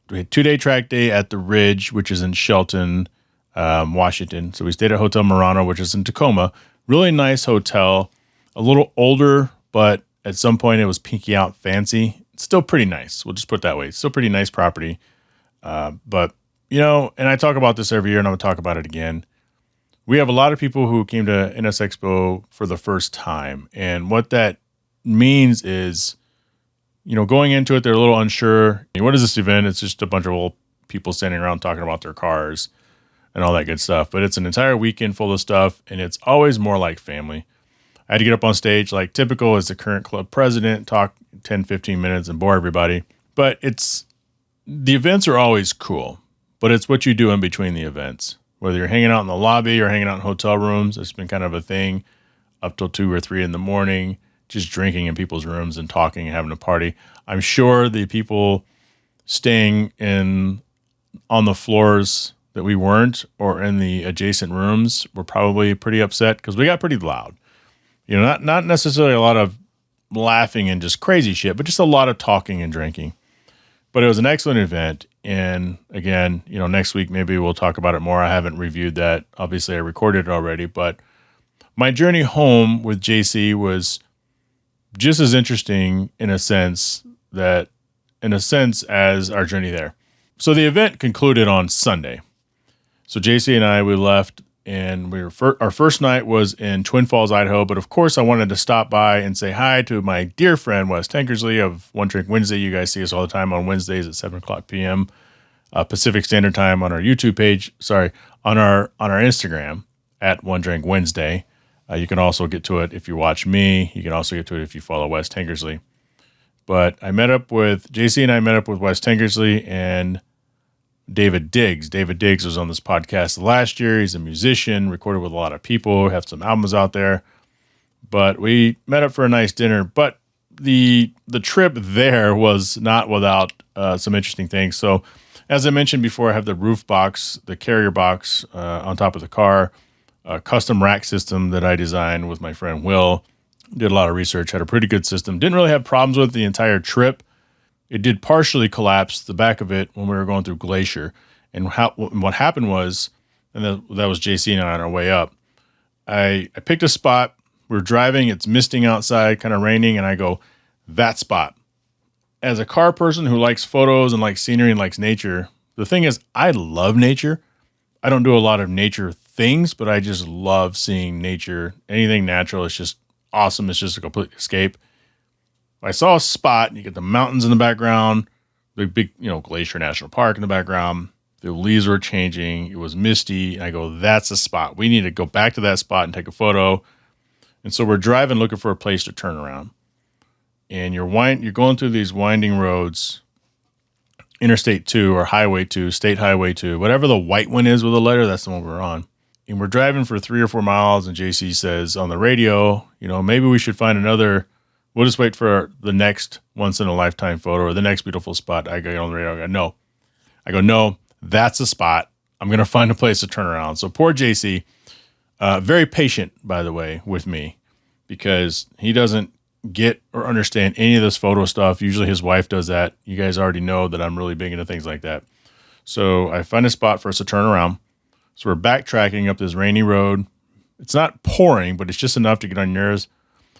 We had 2-day track day at the Ridge, which is in Shelton, Washington. So we stayed at Hotel Murano, which is in Tacoma. Really nice hotel, a little older, but at some point it was pinky out fancy. It's still pretty nice. We'll just put it that way. It's still pretty nice property. But, and I talk about this every year, and I'm going to talk about it again. We have a lot of people who came to NS Expo for the first time. And what that means is, going into it, they're a little unsure. What is this event? It's just a bunch of old people standing around talking about their cars and all that good stuff. But it's an entire weekend full of stuff, and it's always more like family. I had to get up on stage like typical as the current club president, talk 10, 15 minutes and bore everybody. But the events are always cool, but it's what you do in between the events. Whether you're hanging out in the lobby or hanging out in hotel rooms, it's been kind of a thing up till 2 or 3 in the morning, just drinking in people's rooms and talking and having a party. I'm sure the people staying on the floors that we weren't or in the adjacent rooms were probably pretty upset because we got pretty loud. Not necessarily a lot of laughing and just crazy shit, but just a lot of talking and drinking. But it was an excellent event. And again, next week, maybe we'll talk about it more. I haven't reviewed that. Obviously, I recorded it already. But my journey home with JC was just as interesting in a sense as our journey there. So the event concluded on Sunday. So JC and I, we left, and our first night was in Twin Falls, Idaho. But of course, I wanted to stop by and say hi to my dear friend, Wes Tankersley of One Drink Wednesday. You guys see us all the time on Wednesdays at 7 o'clock p.m. Pacific Standard Time on our YouTube page. On our Instagram at One Drink Wednesday. You can also get to it if you watch me. You can also get to it if you follow Wes Tankersley. But JC and I met up with Wes Tankersley and David Diggs. David Diggs was on this podcast last year. He's a musician, recorded with a lot of people, have some albums out there. But we met up for a nice dinner. But the trip there was not without some interesting things. So As I mentioned before, I have the roof box, the carrier box on top of the car, a custom rack system that I designed with my friend Will. Did a lot of research, had a pretty good system. Didn't really have problems with the entire trip. It did partially collapse the back of it when we were going through Glacier. And what happened was, and that was JC and I on our way up, I picked a spot. We're driving, it's misting outside, kind of raining, and I go, that spot. As a car person who likes photos and likes scenery and likes nature, the thing is, I love nature. I don't do a lot of nature things, but I just love seeing nature. Anything natural is just awesome. It's just a complete escape. I saw a spot, and you get the mountains in the background, the big, Glacier National Park in the background. The leaves were changing. It was misty. And I go, that's a spot. We need to go back to that spot and take a photo. And so we're driving, looking for a place to turn around. And you're going through these winding roads, Interstate 2 or Highway 2, State Highway 2, whatever the white one is with a letter, that's the one we're on. And we're driving for 3 or 4 miles, and JC says on the radio, maybe we should find another, we'll just wait for the next once-in-a-lifetime photo or the next beautiful spot. I go on the radio, I go, no, that's a spot. I'm going to find a place to turn around. So poor JC, very patient, by the way, with me, because he doesn't get or understand any of this photo stuff. Usually his wife does that. You guys already know that I'm really big into things like that. So I find a spot for us to turn around. So we're backtracking up this rainy road. It's not pouring, but it's just enough to get on your nerves,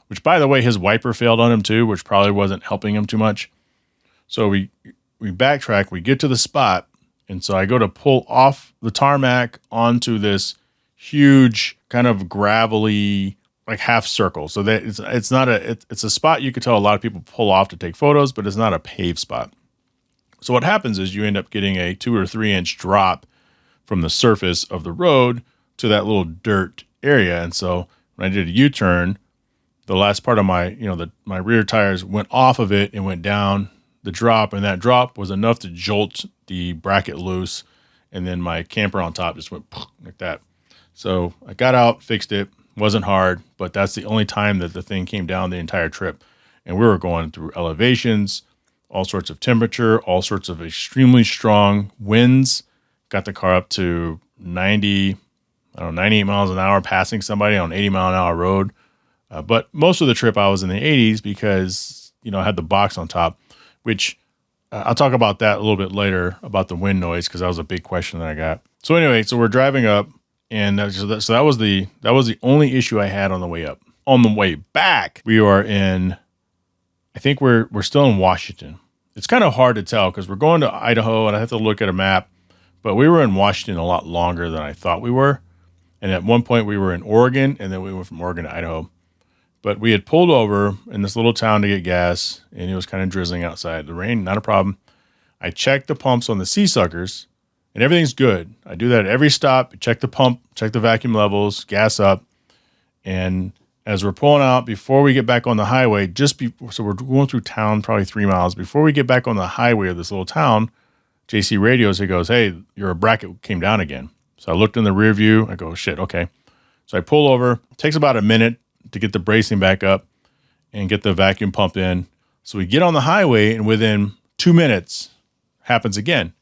which, by the way, his wiper failed on him too, which probably wasn't helping him too much. So we backtrack, we get to the spot, and so I go to pull off the tarmac onto this huge kind of gravelly, like half circle. So that it's a spot you could tell a lot of people pull off to take photos, but it's not a paved spot. So what happens is you end up getting a 2 or 3 inch drop from the surface of the road to that little dirt area. And so when I did a U-turn, the last part of my, my rear tires went off of it and went down the drop, and that drop was enough to jolt the bracket loose, and then my camper on top just went like that. So I got out, fixed it. Wasn't hard, but that's the only time that the thing came down the entire trip. And we were going through elevations, all sorts of temperature, all sorts of extremely strong winds. Got the car up to 98 miles an hour, passing somebody on an 80-mile-an-hour road. But most of the trip I was in the 80s because, I had the box on top, which I'll talk about that a little bit later about the wind noise, because that was a big question that I got. So anyway, so we're driving up, and so that was the only issue I had on the way up. On the way back, we are in, I think we're still in Washington. It's kind of hard to tell because we're going to Idaho, and I have to look at a map, but we were in Washington a lot longer than I thought we were. And at one point we were in Oregon, and then we went from Oregon to Idaho. But we had pulled over in this little town to get gas, and it was kind of drizzling outside. The rain, not a problem. I checked the pumps on the Seasuckers, and everything's good. I do that at every stop. Check the pump, check the vacuum levels, gas up. And as we're pulling out, before we get back on the highway, so we're going through town probably 3 miles. Before we get back on the highway of this little town, JC radios, he goes, hey, your bracket came down again. So I looked in the rear view. I go, shit, okay. So I pull over. It takes about a minute to get the bracing back up and get the vacuum pump in. So we get on the highway, and within 2 minutes happens again.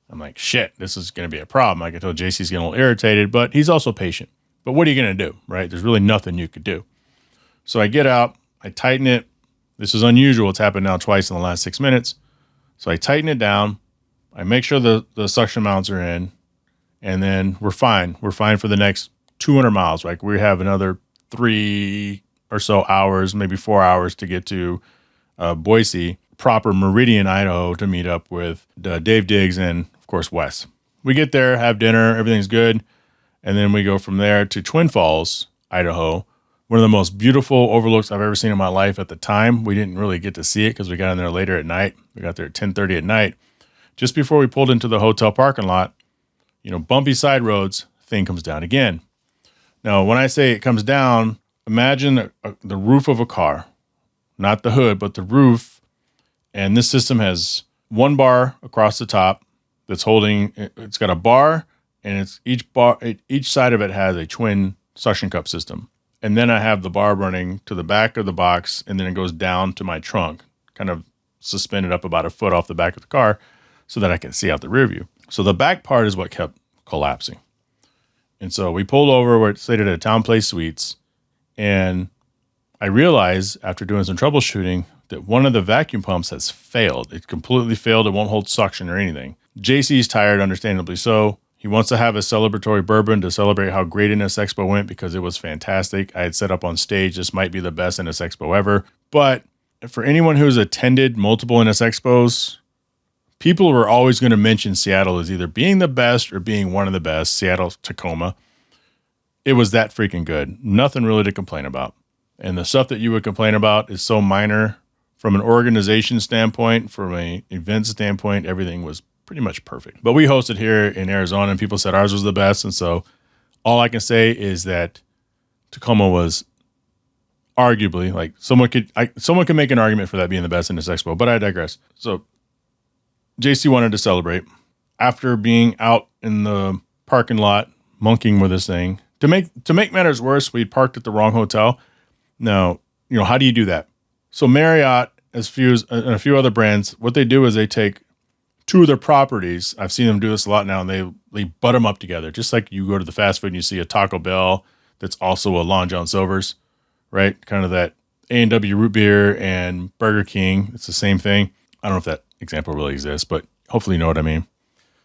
I'm like, shit, this is going to be a problem. I can tell JC's getting a little irritated, but he's also patient. But what are you going to do, right? There's really nothing you could do. So I get out, I tighten it. This is unusual. It's happened now twice in the last 6 minutes. So I tighten it down. I make sure the suction mounts are in, and then we're fine. We're fine for the next 200 miles. Like we have another 3 or so hours, maybe 4 hours to get to Boise, proper Meridian, Idaho, to meet up with Dave Diggs and, of course, Wes. We get there, have dinner, everything's good, and then we go from there to Twin Falls, Idaho, one of the most beautiful overlooks I've ever seen in my life. At the time, we didn't really get to see it because we got in there later at night. We got there at 10:30 at night. Just before we pulled into the hotel parking lot, bumpy side roads, thing comes down again. Now, when I say it comes down, imagine the roof of a car, not the hood, but the roof. And this system has one bar across the top that's holding, it's got a bar, and each side of it has a twin suction cup system. And then I have the bar running to the back of the box, and then it goes down to my trunk, kind of suspended up about a foot off the back of the car. so that I can see out the rear view. So the back part is what kept collapsing. And so we pulled over, we're slated at Town Place Suites, and I realized after doing some troubleshooting that one of the vacuum pumps has failed. It completely failed. It won't hold suction or anything. JC's tired, understandably so. He wants to have a celebratory bourbon to celebrate how great NSXPO went because it was fantastic. I had set up on stage, this might be the best NSXPO ever. But for anyone who's attended multiple NSXPOs, people were always going to mention Seattle as either being the best or being one of the best. Seattle, Tacoma. It was that freaking good. Nothing really to complain about. And the stuff that you would complain about is so minor. From an organization standpoint, from an event standpoint, everything was pretty much perfect. But we hosted here in Arizona, and people said ours was the best. And so all I can say is that Tacoma was arguably, like, someone could make an argument for that being the best in this expo, but I digress. So JC wanted to celebrate. After being out in the parking lot monkeying with this thing, to make matters worse, we parked at the wrong hotel. Now, how do you do that? So Marriott, and a few other brands, what they do is they take two of their properties. I've seen them do this a lot now, and they butt them up together. Just like you go to the fast food and you see a Taco Bell that's also a Long John Silver's, right? Kind of that A&W root beer and Burger King. It's the same thing. I don't know if that example really exists, but hopefully you know what I mean.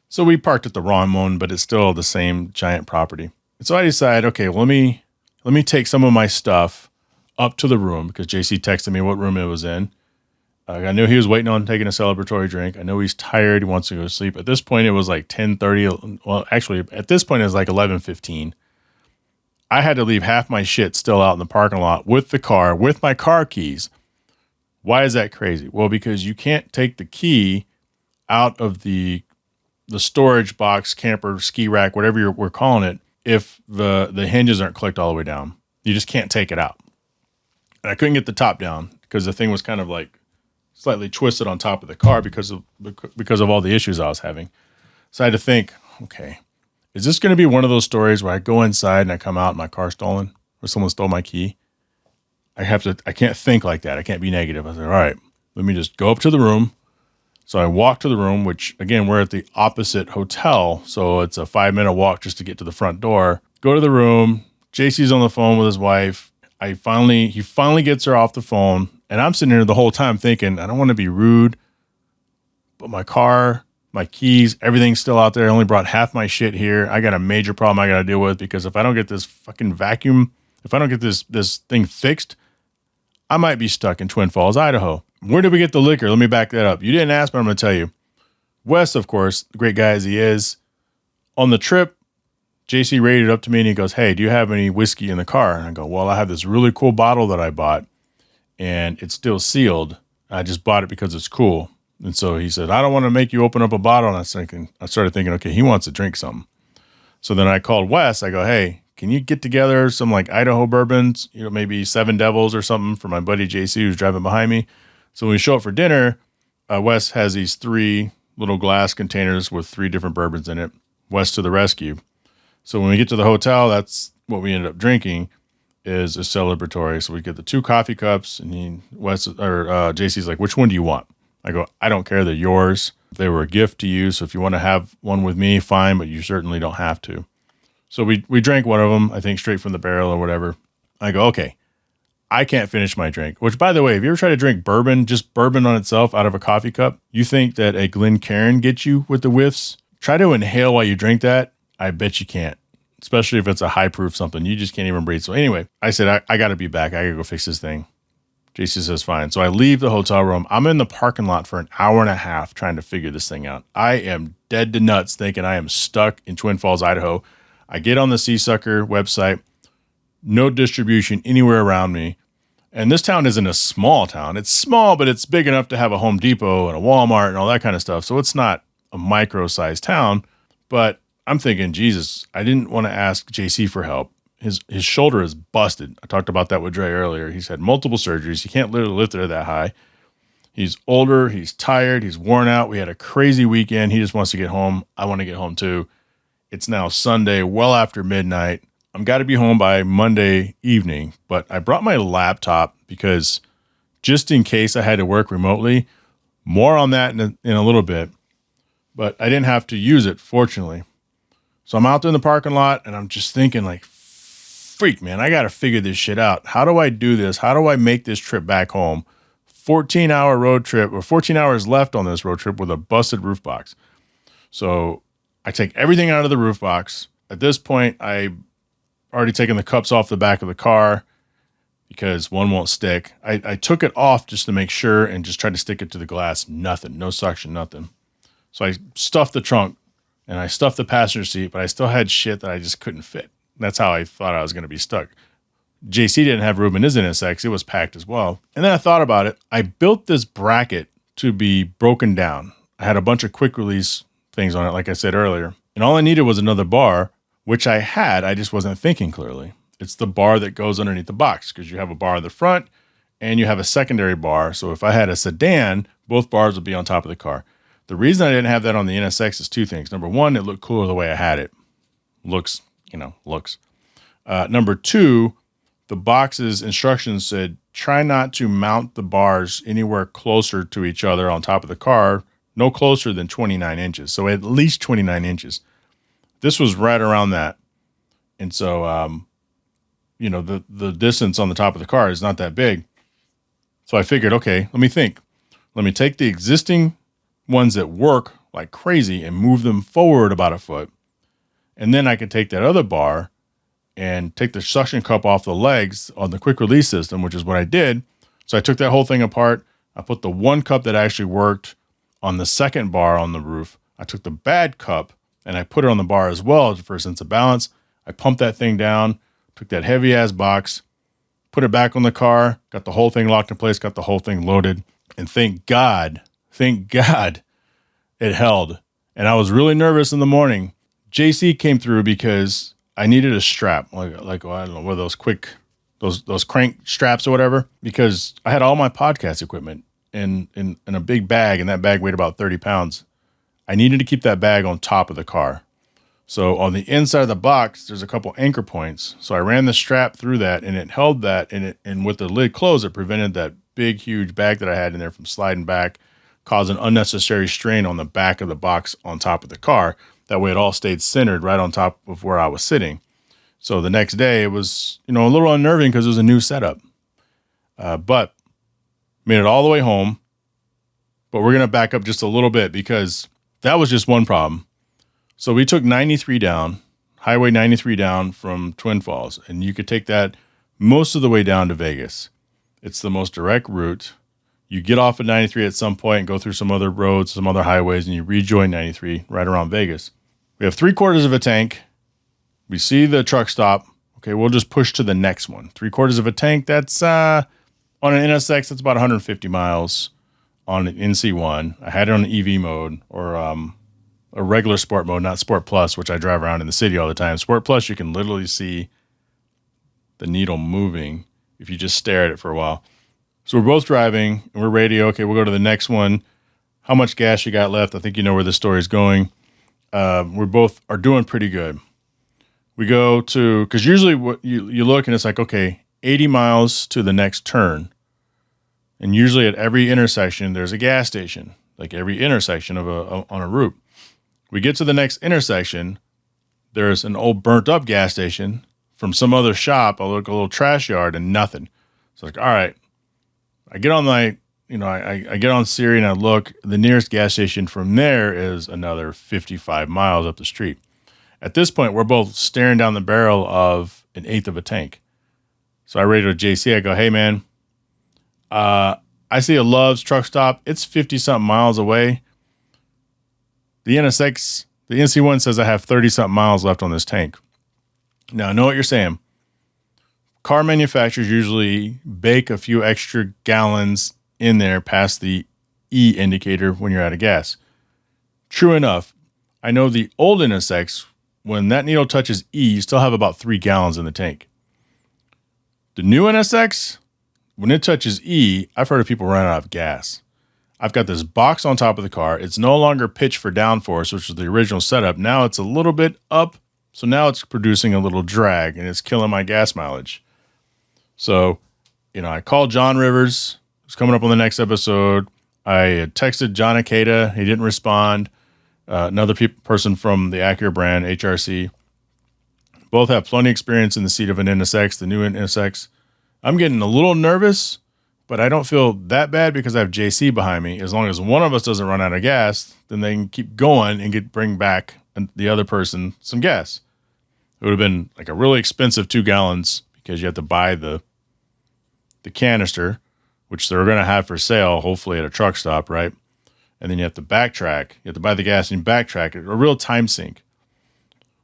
So we parked at the wrong one, but it's still the same giant property. And so I decided, okay, well, let me take some of my stuff up to the room, because JC texted me what room it was in. I knew he was waiting on taking a celebratory drink. I know he's tired. He wants to go to sleep. At this point, it was like 10:30. Well, actually, at this point, it was like 11:15. I had to leave half my shit still out in the parking lot with the car, with my car keys. Why is that crazy? Well, because you can't take the key out of the storage box, camper, ski rack, whatever we're calling it, if the hinges aren't clicked all the way down. You just can't take it out. And I couldn't get the top down because the thing was kind of like slightly twisted on top of the car because of all the issues I was having. So I had to think, okay, is this going to be one of those stories where I go inside and I come out and my car's stolen or someone stole my key? I can't think like that. I can't be negative. I said, all right, let me just go up to the room. So I walked to the room, which again, we're at the opposite hotel. So it's a 5-minute walk just to get to the front door. Go to the room. JC's on the phone with his wife. He finally gets her off the phone, and I'm sitting here the whole time thinking, I don't want to be rude, but my car, my keys, everything's still out there. I only brought half my shit here. I got a major problem I got to deal with, because if I don't get this fucking vacuum, if I don't get this thing fixed, I might be stuck in Twin Falls, Idaho. Where did we get the liquor? Let me back that up. You didn't ask, but I'm going to tell you. Wes, of course, the great guy as he is, on the trip, JC rated up to me and he goes, hey, do you have any whiskey in the car? And I go, well, I have this really cool bottle that I bought and it's still sealed. I just bought it because it's cool. And so he said, I don't want to make you open up a bottle. And I started thinking, okay, he wants to drink something. So then I called Wes. I go, hey, can you get together some like Idaho bourbons, maybe Seven Devils or something for my buddy JC who's driving behind me. So when we show up for dinner, Wes has these 3 little glass containers with 3 different bourbons in it. Wes to the rescue. So when we get to the hotel, that's what we ended up drinking, is a celebratory. So we get the 2 coffee cups, and JC's like, which one do you want? I go, I don't care. They're yours. They were a gift to you. So if you want to have one with me, fine, but you certainly don't have to. So we drank one of them, I think straight from the barrel or whatever. I go, okay, I can't finish my drink. Which, by the way, if you ever try to drink bourbon, just bourbon on itself out of a coffee cup, you think that a Glencairn gets you with the whiffs? Try to inhale while you drink that. I bet you can't, especially if it's a high proof something. You just can't even breathe. So anyway, I said, I got to be back. I got to go fix this thing. JC says, fine. So I leave the hotel room. I'm in the parking lot for an hour and a half trying to figure this thing out. I am dead to nuts thinking I am stuck in Twin Falls, Idaho. I get on the Seasucker website, no distribution anywhere around me. And this town isn't a small town. It's small, but it's big enough to have a Home Depot and a Walmart and all that kind of stuff. So it's not a micro-sized town, but I'm thinking, Jesus, I didn't want to ask JC for help. His shoulder is busted. I talked about that with Dre earlier. He's had multiple surgeries. He can't literally lift it that high. He's older. He's tired. He's worn out. We had a crazy weekend. He just wants to get home. I want to get home too. It's now Sunday, well after midnight. I'm got to be home by Monday evening, but I brought my laptop because just in case I had to work remotely. More on that in a little bit. but I didn't have to use it, fortunately. So I'm out there in the parking lot, and I'm just thinking like, freak, man, I got to figure this shit out. How do I do this? How do I make this trip back home? 14-hour road trip, or 14 hours left on this road trip with a busted roof box. So I take everything out of the roof box. At this point, I already taken the cups off the back of the car because one won't stick. I took it off just to make sure and just tried to stick it to the glass. Nothing, no suction, nothing. So I stuffed the trunk and I stuffed the passenger seat, but I still had shit that I just couldn't fit. That's how I thought I was going to be stuck. JC didn't have room in his NSX. It was packed as well. And then I thought about it. I built this bracket to be broken down. I had a bunch of quick release things on it, like I said earlier. And all I needed was another bar, which I had. I just wasn't thinking clearly. It's the bar that goes underneath the box because you have a bar in the front and you have a secondary bar. So if I had a sedan, both bars would be on top of the car. The reason I didn't have that on the NSX is two things. Number one, it looked cooler the way I had it. Looks. Number two, the box's instructions said, try not to mount the bars anywhere closer to each other on top of the car, no closer than 29 inches. So at least 29 inches. This was right around that. And so, the distance on the top of the car is not that big. So I figured, okay, let me think. Let me take the existing ones that work like crazy and move them forward about a foot. And then I could take that other bar and take the suction cup off the legs on the quick release system, which is what I did. So I took that whole thing apart. I put the one cup that actually worked on the second bar on the roof. I took the bad cup and I put it on the bar as well for a sense of balance. I pumped that thing down, took that heavy ass box, put it back on the car, got the whole thing locked in place, got the whole thing loaded. And thank God it held. And I was really nervous in the morning. JC came through because I needed a strap, like I don't know, what are those quick, those crank straps or whatever, because I had all my podcast equipment in a big bag, and that bag weighed about 30 pounds. I needed to keep that bag on top of the car. So on the inside of the box, there's a couple anchor points. So I ran the strap through that, and it held that, and with the lid closed, it prevented that big, huge bag that I had in there from sliding back, causing unnecessary strain on the back of the box on top of the car. That way it all stayed centered right on top of where I was sitting. So the next day it was, a little unnerving because it was a new setup. But made it all the way home. But we're going to back up just a little bit because that was just one problem. So we took 93 down, Highway 93 down from Twin Falls. And you could take that most of the way down to Vegas. It's the most direct route. You get off at 93 at some point and go through some other roads, some other highways, and you rejoin 93 right around Vegas. We have 3/4 of a tank. We see the truck stop. Okay, we'll just push to the next one. 3/4 of a tank, that's on an NSX, that's about 150 miles on an NC1. I had it on an EV mode or a regular sport mode, not Sport Plus, which I drive around in the city all the time. Sport Plus, you can literally see the needle moving if you just stare at it for a while. So we're both driving and we're ready. Okay, we'll go to the next one. How much gas you got left? I think you know where the story's going. We both are doing pretty good. We go to, because usually what you look and it's like, okay, 80 miles to the next turn. And usually at every intersection, there's a gas station, like every intersection on a route. We get to the next intersection. There's an old burnt up gas station from some other shop, a little trash yard, and nothing. So like, all right, I get on I get on Siri and I look. The nearest gas station from there is another 55 miles up the street. At this point, we're both staring down the barrel of an eighth of a tank. So I radio to JC. I go, hey, man, I see a Love's truck stop. It's 50-something miles away. The NSX, the NC1 says I have 30-something miles left on this tank. Now, I know what you're saying. Car manufacturers usually bake a few extra gallons in there past the E indicator when you're out of gas. True enough, I know the old NSX, when that needle touches E, you still have about 3 gallons in the tank. The new NSX, when it touches E, I've heard of people running out of gas. I've got this box on top of the car. It's no longer pitched for downforce, which was the original setup. Now it's a little bit up, so now it's producing a little drag, and it's killing my gas mileage. So, I called John Rivers, who's coming up on the next episode. I texted John Acada. He didn't respond. another person from the Acura brand, HRC. Both have plenty of experience in the seat of an NSX, the new NSX. I'm getting a little nervous, but I don't feel that bad because I have JC behind me. As long as one of us doesn't run out of gas, then they can keep going and bring back the other person some gas. It would have been like a really expensive 2 gallons because you have to buy the canister, which they're going to have for sale, hopefully at a truck stop, right? And then you have to backtrack. You have to buy the gas and backtrack. A real time sink.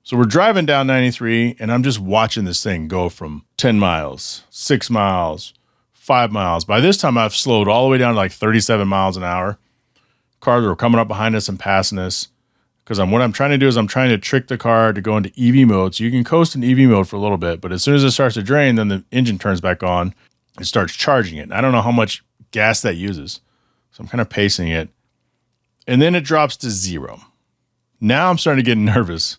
So we're driving down 93, and I'm just watching this thing go from 10 miles, 6 miles, 5 miles. By this time, I've slowed all the way down to like 37 miles an hour. Cars were coming up behind us and passing us. Because what I'm trying to do is I'm trying to trick the car to go into EV mode. So you can coast in EV mode for a little bit, but as soon as it starts to drain, then the engine turns back on and starts charging it. And I don't know how much gas that uses. So I'm kind of pacing it. And then it drops to 0. Now I'm starting to get nervous.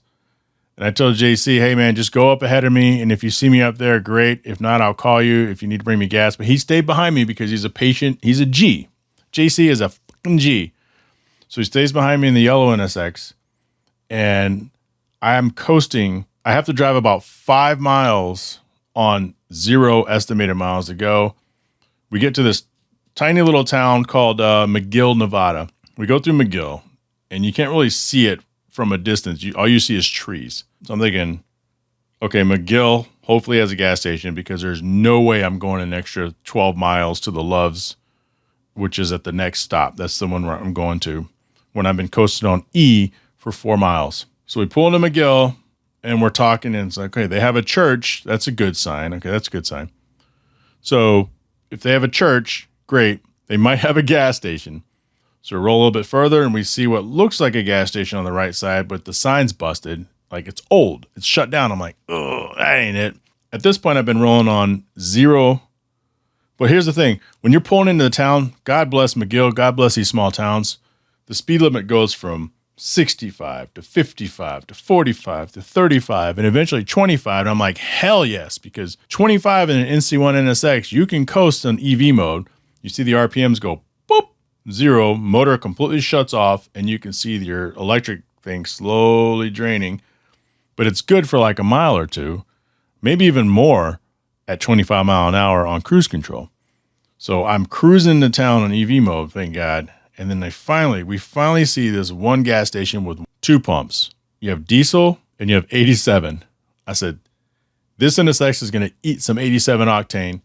And I told JC, hey man, just go up ahead of me. And if you see me up there, great. If not, I'll call you if you need to bring me gas. But he stayed behind me because he's a patient. He's a G. JC is a fucking G. So he stays behind me in the yellow NSX. And I'm coasting. I have to drive about 5 miles on 0 estimated miles to go. We get to this tiny little town called McGill, Nevada. We go through McGill, and you can't really see it from a distance. All you see is trees. So I'm thinking, okay, McGill hopefully has a gas station because there's no way I'm going an extra 12 miles to the Loves, which is at the next stop. That's the one where I'm going to when I've been coasting on E for 4 miles. So we pull into McGill, and we're talking, and it's like, okay, they have a church. That's a good sign. Okay, that's a good sign. So if they have a church, great. They might have a gas station. So we roll a little bit further, and we see what looks like a gas station on the right side, but the sign's busted. Like, it's old. It's shut down. I'm like, oh, that ain't it. At this point, I've been rolling on 0. But here's the thing. When you're pulling into the town, God bless McGill, God bless these small towns, the speed limit goes from 65 to 55 to 45 to 35 and eventually 25. And I'm like, hell yes, because 25 in an NC1 NSX, you can coast on EV mode. You see the RPMs go boop, 0, motor completely shuts off, and you can see your electric thing slowly draining. But it's good for like a mile or two, maybe even more at 25 mile an hour on cruise control. So I'm cruising to town on EV mode, thank God. And then we finally see this one gas station with 2 pumps. You have diesel and you have 87. I said, this NSX is going to eat some 87 octane.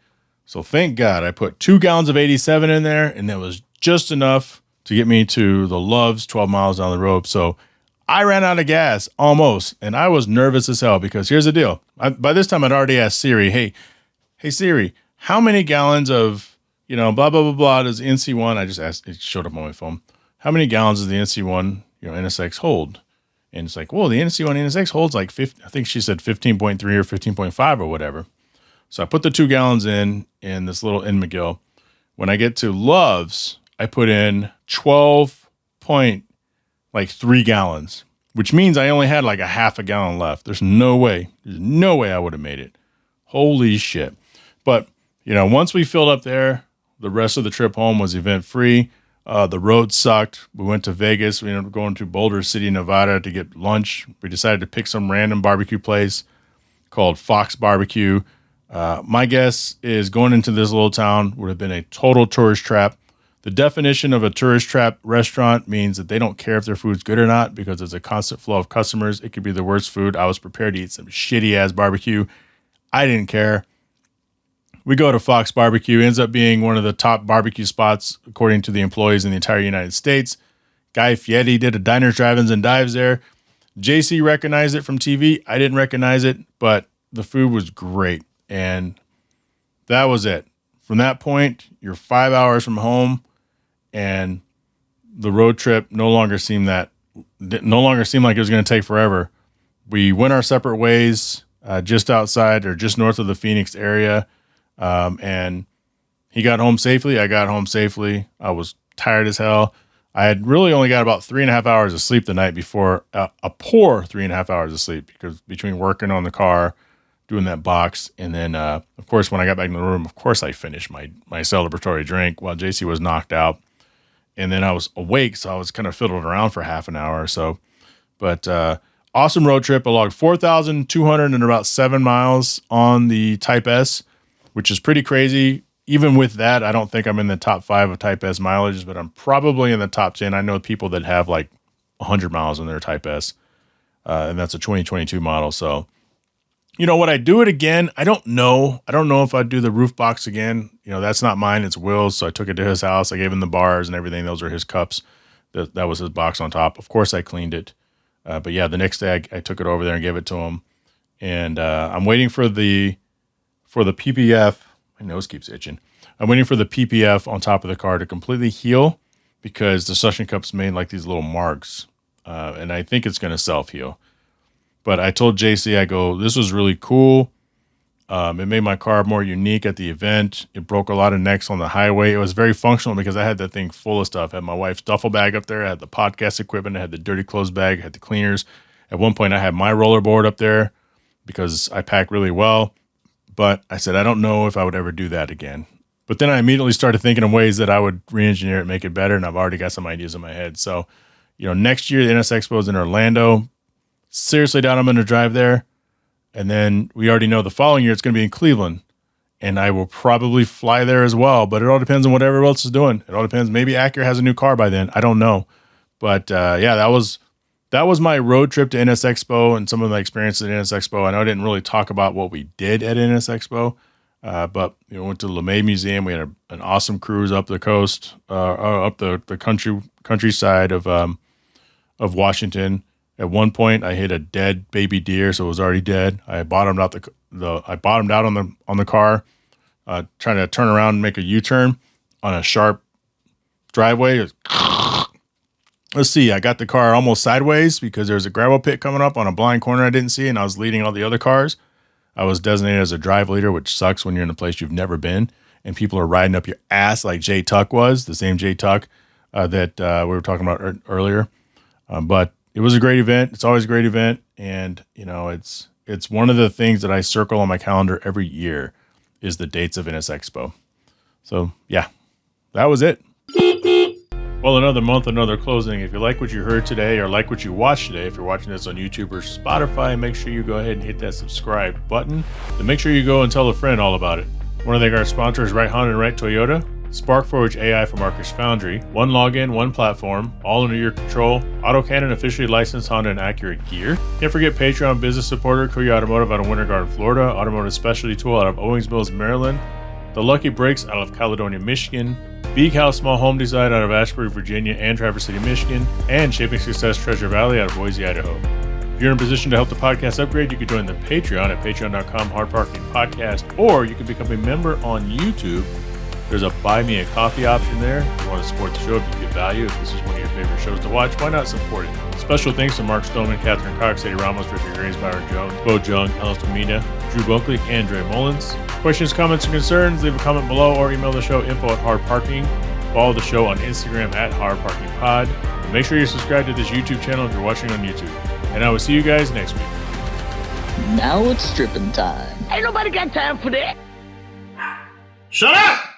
So thank God I put 2 gallons of 87 in there, and that was just enough to get me to the Loves 12 miles down the road. So I ran out of gas almost, and I was nervous as hell because here's the deal. By this time, I'd already asked Siri, hey Siri, how many gallons of, blah, blah, blah, blah, does the NC1, I just asked, it showed up on my phone, how many gallons does the NC1, NSX hold? And it's like, well, the NC1 NSX holds like 50, I think she said 15.3 or 15.5 or whatever. So I put the 2 gallons in this little in McGill. When I get to Loves, I put in 12.3 gallons, which means I only had like a half a gallon left. There's no way I would have made it. Holy shit. But, once we filled up there, the rest of the trip home was event free. The road sucked. We went to Vegas. We ended up going to Boulder City, Nevada to get lunch. We decided to pick some random barbecue place called Fox Barbecue. My guess is going into this little town would have been a total tourist trap. The definition of a tourist trap restaurant means that they don't care if their food's good or not because there's a constant flow of customers. It could be the worst food. I was prepared to eat some shitty ass barbecue. I didn't care. We go to Fox Barbecue. It ends up being one of the top barbecue spots according to the employees in the entire United States. Guy Fieri did a diners, drive-ins, and dives there. JC recognized it from TV. I didn't recognize it, but the food was great. And that was it. From that point, you're 5 hours from home, and the road trip no longer seemed like it was going to take forever. We went our separate ways just outside or just north of the Phoenix area, and he got home safely. I got home safely. I was tired as hell. I had really only got about 3.5 hours of sleep the night before, a poor 3.5 hours of sleep because between working on the car, doing that box, and then, of course, when I got back in the room, of course, I finished my celebratory drink while JC was knocked out. and then I was awake, so I was kind of fiddling around for half an hour or so. But awesome road trip. I logged 4,207 miles on the Type S, which is pretty crazy. Even with that, I don't think I'm in the top 5 of Type S mileage, but I'm probably in the top 10. I know people that have like 100 miles on their Type S, and that's a 2022 model. So, would I do it again? I don't know. I don't know if I'd do the roof box again. That's not mine. It's Will's. So I took it to his house. I gave him the bars and everything. Those are his cups. That was his box on top. Of course, I cleaned it. But yeah, the next day I took it over there and gave it to him. And I'm waiting for the PPF. My nose keeps itching. I'm waiting for the PPF on top of the car to completely heal because the suction cups made like these little marks. And I think it's going to self-heal. But I told JC, I go, this was really cool. It made my car more unique at the event. It broke a lot of necks on the highway. It was very functional because I had that thing full of stuff. I had my wife's duffel bag up there. I had the podcast equipment. I had the dirty clothes bag. I had the cleaners. At one point, I had my rollerboard up there because I pack really well. But I said, I don't know if I would ever do that again. But then I immediately started thinking of ways that I would re-engineer it, make it better. And I've already got some ideas in my head. So, next year, the NSXPO is in Orlando. Seriously doubt I'm going to drive there. And then we already know the following year it's going to be in Cleveland. And I will probably fly there as well. But it all depends on what everyone else is doing. It all depends. Maybe Acura has a new car by then. I don't know. But yeah, that was my road trip to NSXPO and some of my experiences at NSXPO. I know I didn't really talk about what we did at NSXPO. But we went to the LeMay Museum. We had an awesome cruise up the coast, up the countryside of Washington. At one point, I hit a dead baby deer, so it was already dead. I bottomed out on the car, trying to turn around and make a U-turn on a sharp driveway. Let's see, I got the car almost sideways because there's a gravel pit coming up on a blind corner I didn't see, and I was leading all the other cars. I was designated as a drive leader, which sucks when you're in a place you've never been, and people are riding up your ass like Jay Tuck was, the same Jay Tuck that we were talking about earlier. But it was a great event. It's always a great event. And, it's one of the things that I circle on my calendar every year is the dates of NSXPO. So, yeah, that was it. Well, another month, another closing. If you like what you heard today or like what you watched today, if you're watching this on YouTube or Spotify, make sure you go ahead and hit that subscribe button. Then make sure you go and tell a friend all about it. I want to thank our sponsors, Right Honda and Right Toyota, SparkForge AI from Marcus Foundry, one login, one platform, all under your control, AutoCannon officially licensed Honda and Acura gear. Can't forget Patreon business supporter, Kuya Automotive out of Winter Garden, Florida, Automotive Specialty Tool out of Owings Mills, Maryland, The Lucky Brakes out of Caledonia, Michigan, Beak House Small Home Design out of Ashbury, Virginia and Traverse City, Michigan, and Shaping Success Treasure Valley out of Boise, Idaho. If you're in a position to help the podcast upgrade, you can join the Patreon at patreon.com/hardparkingpodcast, or you can become a member on YouTube. There's a buy me a coffee option there. If you want to support the show, if you get value, if this is one of your favorite shows to watch, why not support it? Special thanks to Mark Stoneman, Catherine Cox, Eddie Ramos, Richard Graves, Byron Jones, Bo Jung, Alice Domina, Drew Bunkley, and Dre Mullins. Questions, comments, or concerns, leave a comment below or email the show info@hardparking. Follow the show on Instagram at hardparkingpod. And make sure you subscribe to this YouTube channel if you're watching on YouTube. And I will see you guys next week. Now it's stripping time. Ain't nobody got time for that. Shut up!